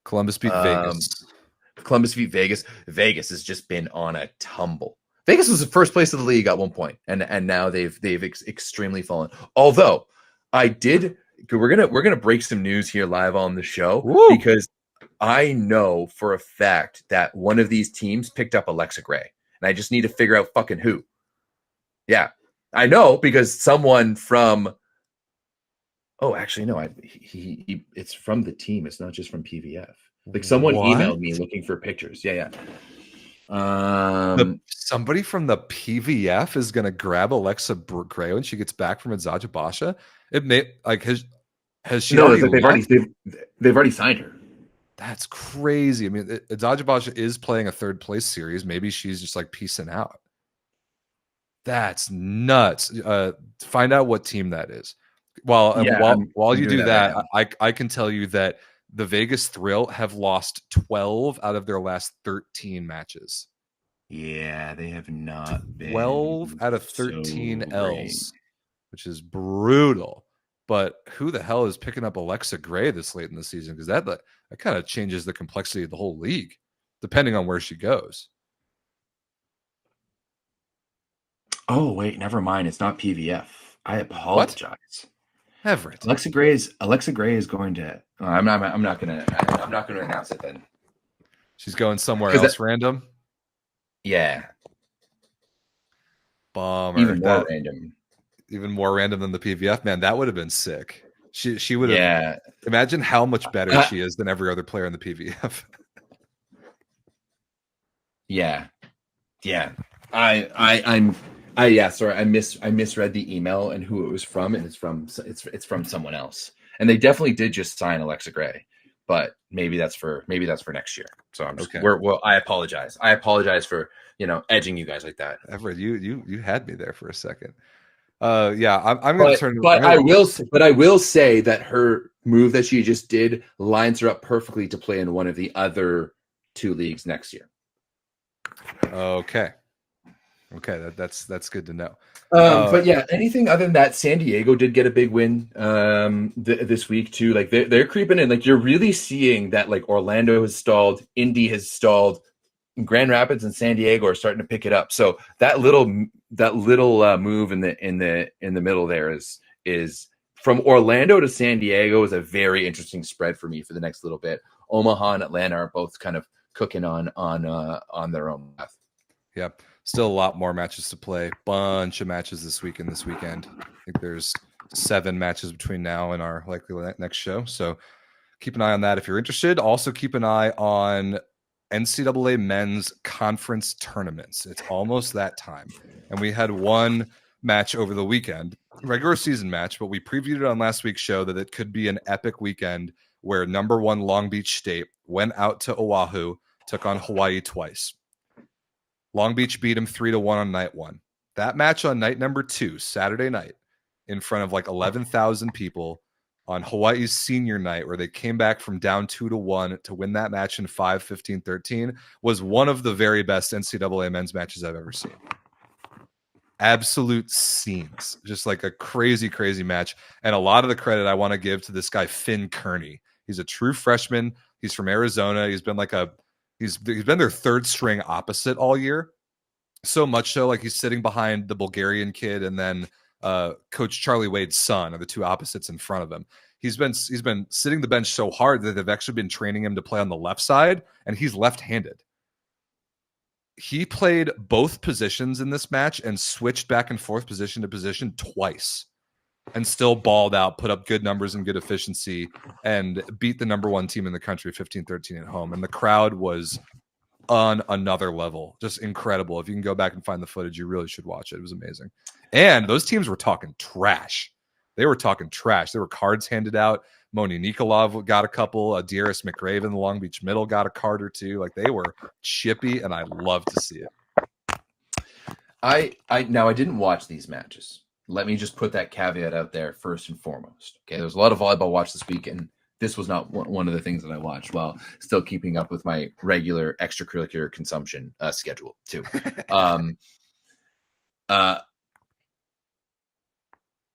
Columbus beat Vegas. Columbus beat Vegas. Vegas has just been on a tumble. Vegas was the first place of the league at one point, and now they've extremely fallen. Although we're gonna break some news here live on the show. Woo! Because I know for a fact that one of these teams picked up Alexa Gray, and I just need to figure out fucking who. Yeah, I know because someone from. Oh, actually, no. It's from the team. It's not just from PVF. Like someone emailed me looking for pictures. Yeah. Somebody from the PVF is gonna grab Alexa Gray when she gets back from Adzhabasha. It may like has she? No, they've already signed her. That's crazy. I mean, Adzhabasha is playing a third place series. Maybe she's just like peacing out. That's nuts. Find out what team that is. While you do that, I can tell you that the Vegas Thrill have lost 12 out of their last 13 matches. Yeah, they have not been 12 out of 13 so great. L's, which is brutal. But who the hell is picking up Alexa Gray this late in the season? Because that kind of changes the complexity of the whole league, depending on where she goes. Oh, wait, never mind. It's not PVF. I apologize. What? Everett. Alexa Gray is going to. I'm not gonna announce it then. She's going somewhere else random. Yeah. Bummer. Even more random than the PVF. Man, that would have been sick. She would have. Yeah. Imagine how much better she is than every other player in the PVF. Yeah. Yeah. Sorry, I misread the email and who it was from, and it's from someone else. And they definitely did just sign Alexa Gray, but maybe that's for next year. So I'm just I apologize. I apologize for edging you guys like that. Everett, you had me there for a second. I'm going to turn. But I will say that her move that she just did lines her up perfectly to play in one of the other 2 leagues next year. Okay, that's good to know. But yeah, anything other than that, San Diego did get a big win this week too. Like they're creeping in. Like you're really seeing that like Orlando has stalled, Indy has stalled, Grand Rapids and San Diego are starting to pick it up. So that little move in the middle there is from Orlando to San Diego is a very interesting spread for me for the next little bit. Omaha and Atlanta are both kind of cooking on their own path. Yep. Still a lot more matches to play. Bunch of matches this week and this weekend. I think there's 7 matches between now and our likely next show. So keep an eye on that if you're interested. Also keep an eye on NCAA men's conference tournaments. It's almost that time. And we had one match over the weekend, regular season match, but we previewed it on last week's show that it could be an epic weekend where number 1 Long Beach State went out to Oahu, took on Hawaii twice. Long Beach beat him 3-1 on night 1. That match on night number 2, Saturday night, in front of like 11,000 people on Hawaii's senior night, where they came back from down 2-1 to win that match in 5-15-13, was one of the very best NCAA men's matches I've ever seen. Absolute scenes. Just like a crazy, crazy match. And a lot of the credit I want to give to this guy, Finn Kearney. He's a true freshman. He's from Arizona. He's been he's been their 3rd string opposite all year. So much so, like he's sitting behind the Bulgarian kid and then Coach Charlie Wade's son are the 2 opposites in front of him. He's been sitting the bench so hard that they've actually been training him to play on the left side, and he's left-handed. He played both positions in this match and switched back and forth position to position twice and still balled out, put up good numbers and good efficiency, and beat the number 1 team in the country 15-13 at home. And the crowd was on another level. Just incredible. If you can go back and find the footage, you really should watch it. It was amazing. And those teams were talking trash. They were talking trash. There were cards handed out. Moni Nikolov got a couple. Darius McRaven, the Long Beach middle, got a card or 2. Like they were chippy, and I love to see it. I didn't watch these matches. Let me just put that caveat out there first and foremost. Okay, there was a lot of volleyball watched this week, and this was not one of the things that I watched while still keeping up with my regular extracurricular consumption schedule too.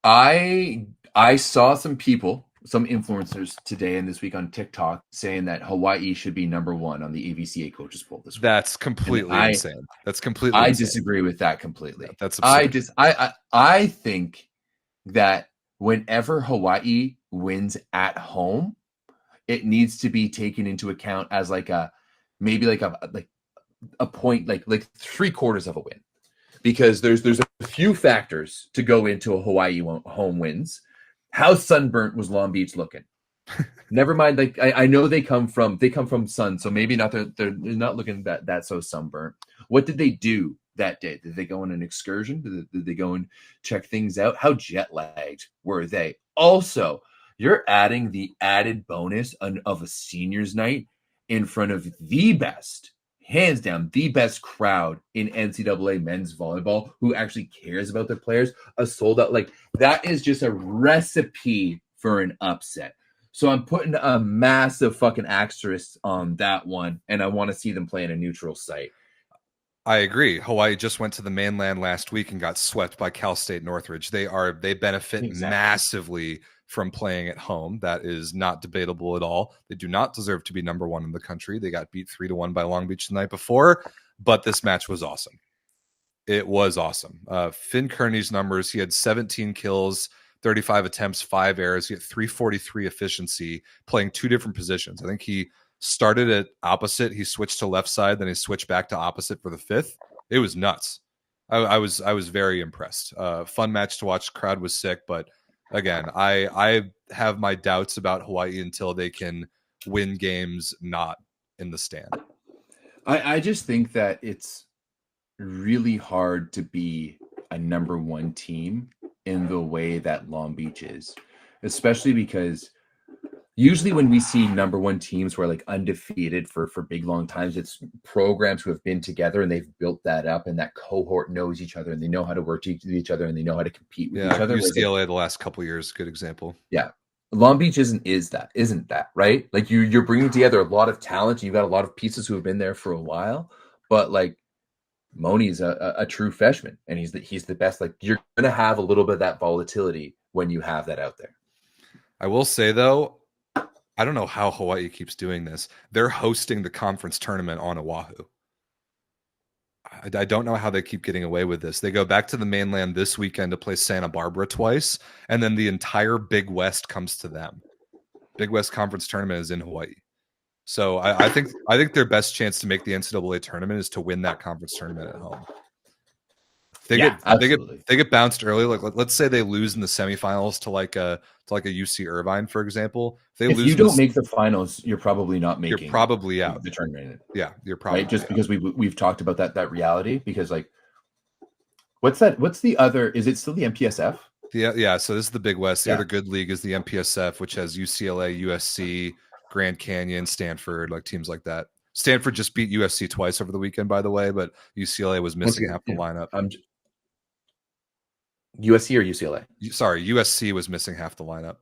I saw some influencers today and this week on TikTok saying that Hawaii should be number 1 on the AVCA coaches poll this week. That's completely insane. That's completely I insane. disagree with that completely. Yeah, that's absurd. I think that whenever Hawaii wins at home, it needs to be taken into account as like a point, like 3/4 of a win, because there's a few factors to go into a Hawaii home wins. How sunburnt was Long Beach looking? Never mind. Like I know they come from sun, so maybe not. They're not looking that so sunburnt. What did they do that day? Did they go on an excursion? Did they go and check things out? How jet lagged were they? Also, you're adding the added bonus of a seniors night in front of the best, hands down, the best crowd in NCAA men's volleyball who actually cares about their players. A sold out, like that is just a recipe for an upset. So I'm putting a massive fucking asterisk on that one, and I want to see them play in a neutral site. I agree. Hawaii just went to the mainland last week and got swept by Cal State Northridge. They benefit massively from playing at home. That is not debatable at all. They do not deserve to be number one in the country. They got beat 3-1 by Long Beach the night before, but this match was awesome. It was awesome. Finn Kearney's numbers, he had 17 kills, 35 attempts, 5 errors. He had 343 efficiency, playing 2 different positions. I think he started at opposite. He switched to left side, then he switched back to opposite for the 5th. It was nuts. I was very impressed. Fun match to watch. Crowd was sick, but again, I have my doubts about Hawaii until they can win games not in the stand. I just think that it's really hard to be a number 1 team in the way that Long Beach is, especially because usually when we see number 1 teams who are like undefeated for big long times, it's programs who have been together and they've built that up, and that cohort knows each other and they know how to work with each other and they know how to compete with each other. UCLA the last couple of years, good example. Yeah, Long Beach isn't that, right? Like you're bringing together a lot of talent. You've got a lot of pieces who have been there for a while, but like Moni's a true freshman, and he's the best. Like you're gonna have a little bit of that volatility when you have that out there. I will say though, I don't know how Hawaii keeps doing this. They're hosting the conference tournament on Oahu. I don't know how they keep getting away with this. They go back to the mainland this weekend to play Santa Barbara twice, and then the entire Big West comes to them. Big West Conference tournament is in Hawaii. So I think their best chance to make the NCAA tournament is to win that conference tournament at home. They get bounced early. Like let's say they lose in the semifinals to like a UC Irvine, for example. If you don't make the finals, you're probably not making. You're probably out the tournament. Yeah, you're probably right. Just out. Because we've talked about that reality. Because like, what's the other? Is it still the MPSF? Yeah. So this is the Big West. The other good league is the MPSF, which has UCLA, USC, Grand Canyon, Stanford, like teams like that. Stanford just beat USC twice over the weekend, by the way, but UCLA was missing half the lineup. USC or UCLA? Sorry, USC was missing half the lineup.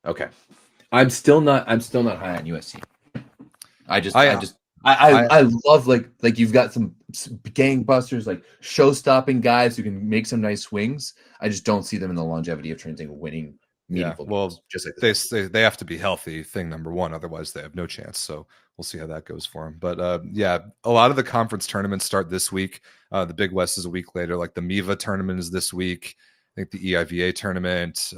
Okay, I'm still not high on USC. I love like you've got some gangbusters, like show-stopping guys who can make some nice swings. I just don't see them in the longevity of transiting winning meaningful games. Just like they have to be healthy, thing number 1, otherwise they have no chance. So we'll see how that goes for them. But a lot of the conference tournaments start this week. The Big West is a week later. Like the MIVA tournament is this week. I think the EIVA tournament,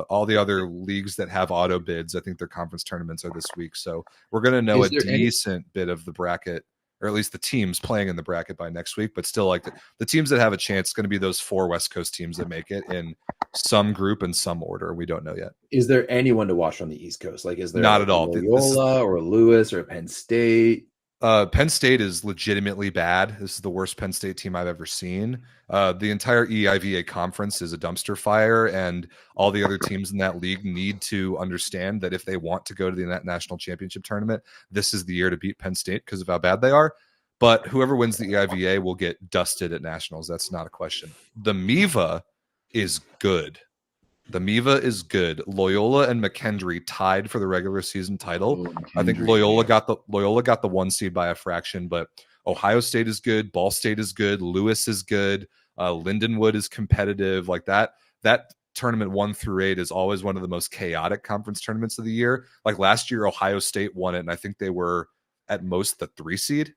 all the other leagues that have auto bids, I think their conference tournaments are this week. So we're going to know a decent bit of the bracket, or at least the teams playing in the bracket by next week. But still, like the teams that have a chance, going to be those 4 West Coast teams that make it in some group and some order. We don't know yet. Is there anyone to watch on the East Coast? Like, is there not at all Loyola or Lewis or Penn State? Penn State is legitimately bad. This is the worst Penn State team I've ever seen. The entire EIVA conference is a dumpster fire, and all the other teams in that league need to understand that if they want to go to the national championship tournament, this is the year to beat Penn State because of how bad they are. But whoever wins the EIVA will get dusted at nationals. That's not a question. The MIVA is good. Loyola and McKendree tied for the regular season title. I think Loyola got the 1 seed by a fraction, but Ohio State is good. Ball State is good. Lewis is good. Lindenwood is competitive. Like that tournament 1 through 8 is always one of the most chaotic conference tournaments of the year. Like last year, Ohio State won it, and I think they were at most the 3 seed.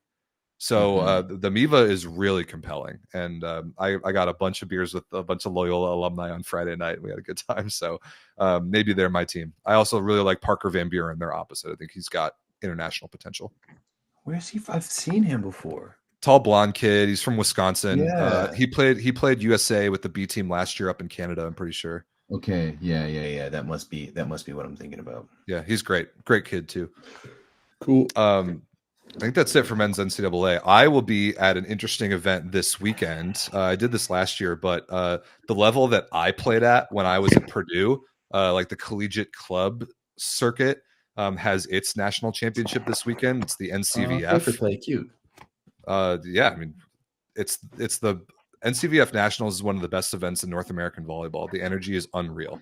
So the MIVA is really compelling, and I got a bunch of beers with a bunch of Loyola alumni on Friday night. We had a good time, so maybe they're my team. I also really like Parker Van Buren, their opposite. I think he's got international potential. Where's he? I've seen him before. Tall blonde kid. He's from Wisconsin. Yeah. He played USA with the B team last year up in Canada, I'm pretty sure. Okay, yeah. That must be what I'm thinking about. Yeah, he's great kid too. Cool. I think that's it for men's NCAA. I will be at an interesting event this weekend. I did this last year, but the level that I played at when I was at Purdue, like the collegiate club circuit, has its national championship this weekend. It's the NCVF. Play cute. Yeah, I mean, it's the NCVF Nationals is one of the best events in North American volleyball. The energy is unreal.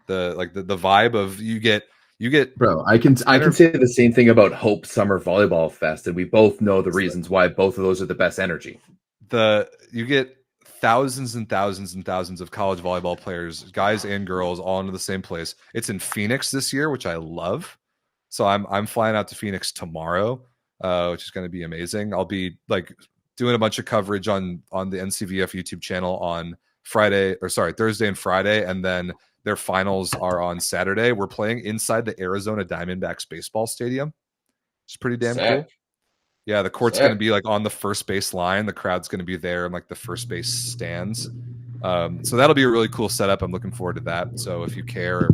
The vibe of you get You get I can say the same thing about Hope Summer Volleyball Fest, and we both know the reasons why both of those are the best energy. You get thousands and thousands and thousands of college volleyball players, guys and girls, all into the same place. It's in Phoenix this year, which I love. So I'm flying out to Phoenix tomorrow, which is going to be amazing. I'll be like doing a bunch of coverage on the NCVF YouTube channel on Thursday and Friday, and then their finals are on Saturday. We're playing inside the Arizona Diamondbacks baseball stadium. It's pretty damn cool. Yeah, the court's going to be like on the first base line. The crowd's going to be there in like the first base stands. So that'll be a really cool setup. I'm looking forward to that. So if you care,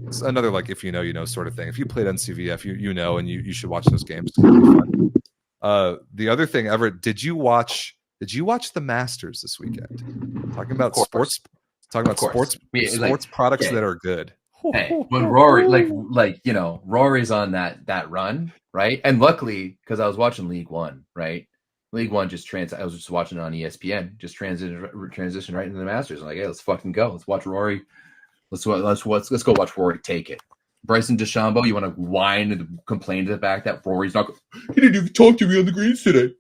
it's another like if you know sort of thing. If you played NCVF, you know, and you should watch those games. It's gonna be fun. The other thing, Everett, did you watch the Masters this weekend? Talking about sports products that are good. Hey, when Rory, Rory's on that run, right? And luckily, because I was watching League One, right? League One I was just watching it on ESPN, just transition right into the Masters. I'm like, hey, let's fucking go. Let's watch Rory. Let's go watch Rory take it. Bryson DeChambeau, you want to whine and complain to the back that Rory's not. He didn't even talk to me on the greens today.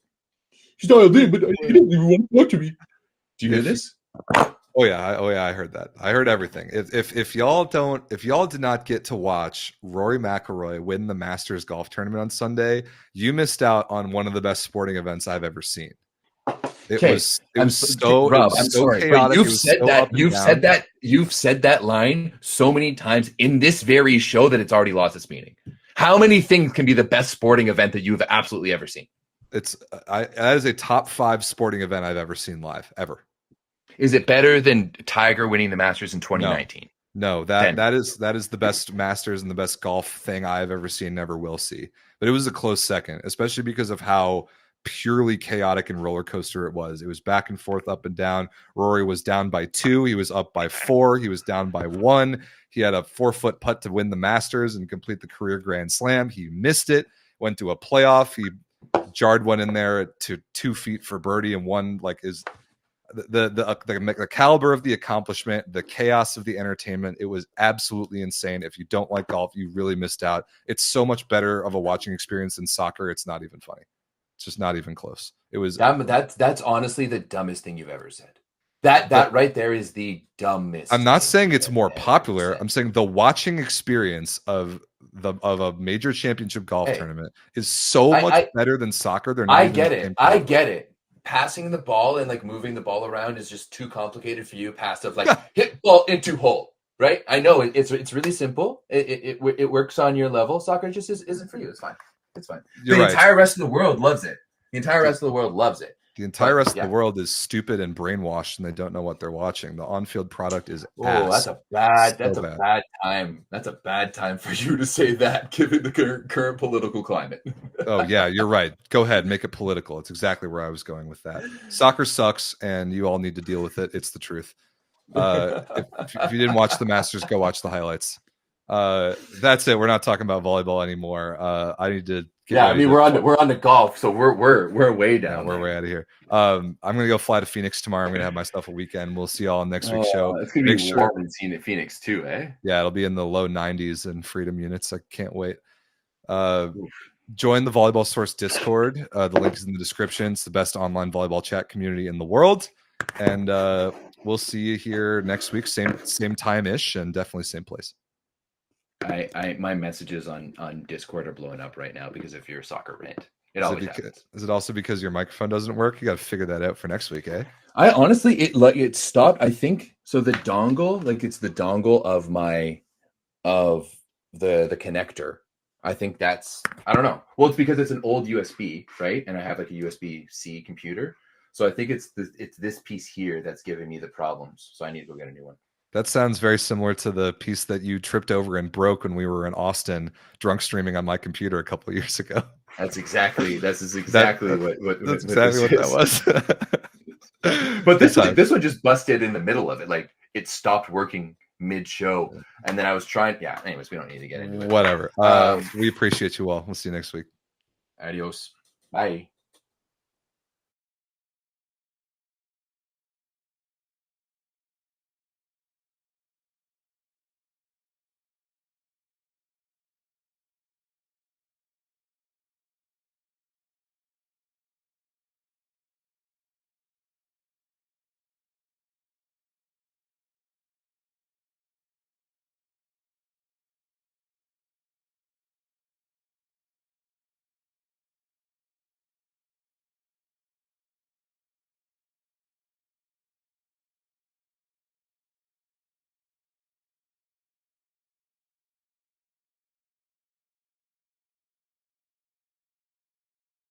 He's not in, but he didn't even want to talk to me. Do you hear this? Oh yeah, I heard that. I heard everything. If y'all did not get to watch Rory McIlroy win the Masters golf tournament on Sunday, you missed out on one of the best sporting events I've ever seen. It was so chaotic. You've said that line so many times in this very show that it's already lost its meaning. How many things can be the best sporting event that you've absolutely ever seen? That is a top 5 sporting event I've ever seen live, ever. Is it better than Tiger winning the Masters in 2019? No, that is the best Masters and the best golf thing I've ever seen and never will see. But it was a close second, especially because of how purely chaotic and roller coaster it was. It was back and forth, up and down. Rory was down by 2. He was up by 4. He was down by 1. He had a 4-foot putt to win the Masters and complete the career Grand Slam. He missed it, went to a playoff. He jarred one in there to 2 feet for birdie, and one is the caliber of the accomplishment, the chaos of the entertainment. It was absolutely insane. If you don't like golf, you really missed out. It's so much better of a watching experience than soccer. It's not even funny. It's just not even close. It was that's honestly the dumbest thing you've ever said. That right there is the dumbest. I'm not saying it's more popular. I'm saying the watching experience of a major championship golf tournament is so much better than soccer. I get it. Passing the ball and moving the ball around is just too complicated for you. Passive, hit ball into hole, right? I know it's really simple. It works on your level. Soccer just isn't for you. It's fine. It's fine. The entire rest of the world loves it. The entire rest of the world loves it. The entire rest of the world is stupid and brainwashed, and they don't know what they're watching. The on-field product is ass. That's a bad time. That's a bad time for you to say that, given the current political climate. Oh yeah, you're right. Go ahead, make it political. It's exactly where I was going with that. Soccer sucks, and you all need to deal with it. It's the truth. If you didn't watch the Masters, go watch the highlights. That's it. We're not talking about volleyball anymore. I need to. We're on the golf, so we're way down. We're way out of here. I'm gonna go fly to Phoenix tomorrow. I'm gonna have myself a weekend. We'll see y'all on next week's show. It's gonna be warm in Phoenix too, eh? Yeah, it'll be in the low 90s and freedom units. I can't wait. Join the Volleyball Source Discord. The link is in the description. It's the best online volleyball chat community in the world, and we'll see you here next week, same time ish, and definitely same place. My messages on Discord are blowing up right now because of your soccer rant. Is it also because your microphone doesn't work? You got to figure that out for next week, eh? I honestly, it stopped. I think so. The dongle, it's the dongle of the connector. I think that's, I don't know. Well, it's because it's an old USB, right? And I have a USB-C computer, so I think it's this piece here that's giving me the problems. So I need to go get a new one. That sounds very similar to the piece that you tripped over and broke when we were in Austin, drunk streaming on my computer a couple of years ago. That's exactly what that was. But this one just busted in the middle of it. It stopped working mid-show, and then I was trying. Yeah. Anyways, we don't need to get into it. Whatever. We appreciate you all. We'll see you next week. Adios. Bye.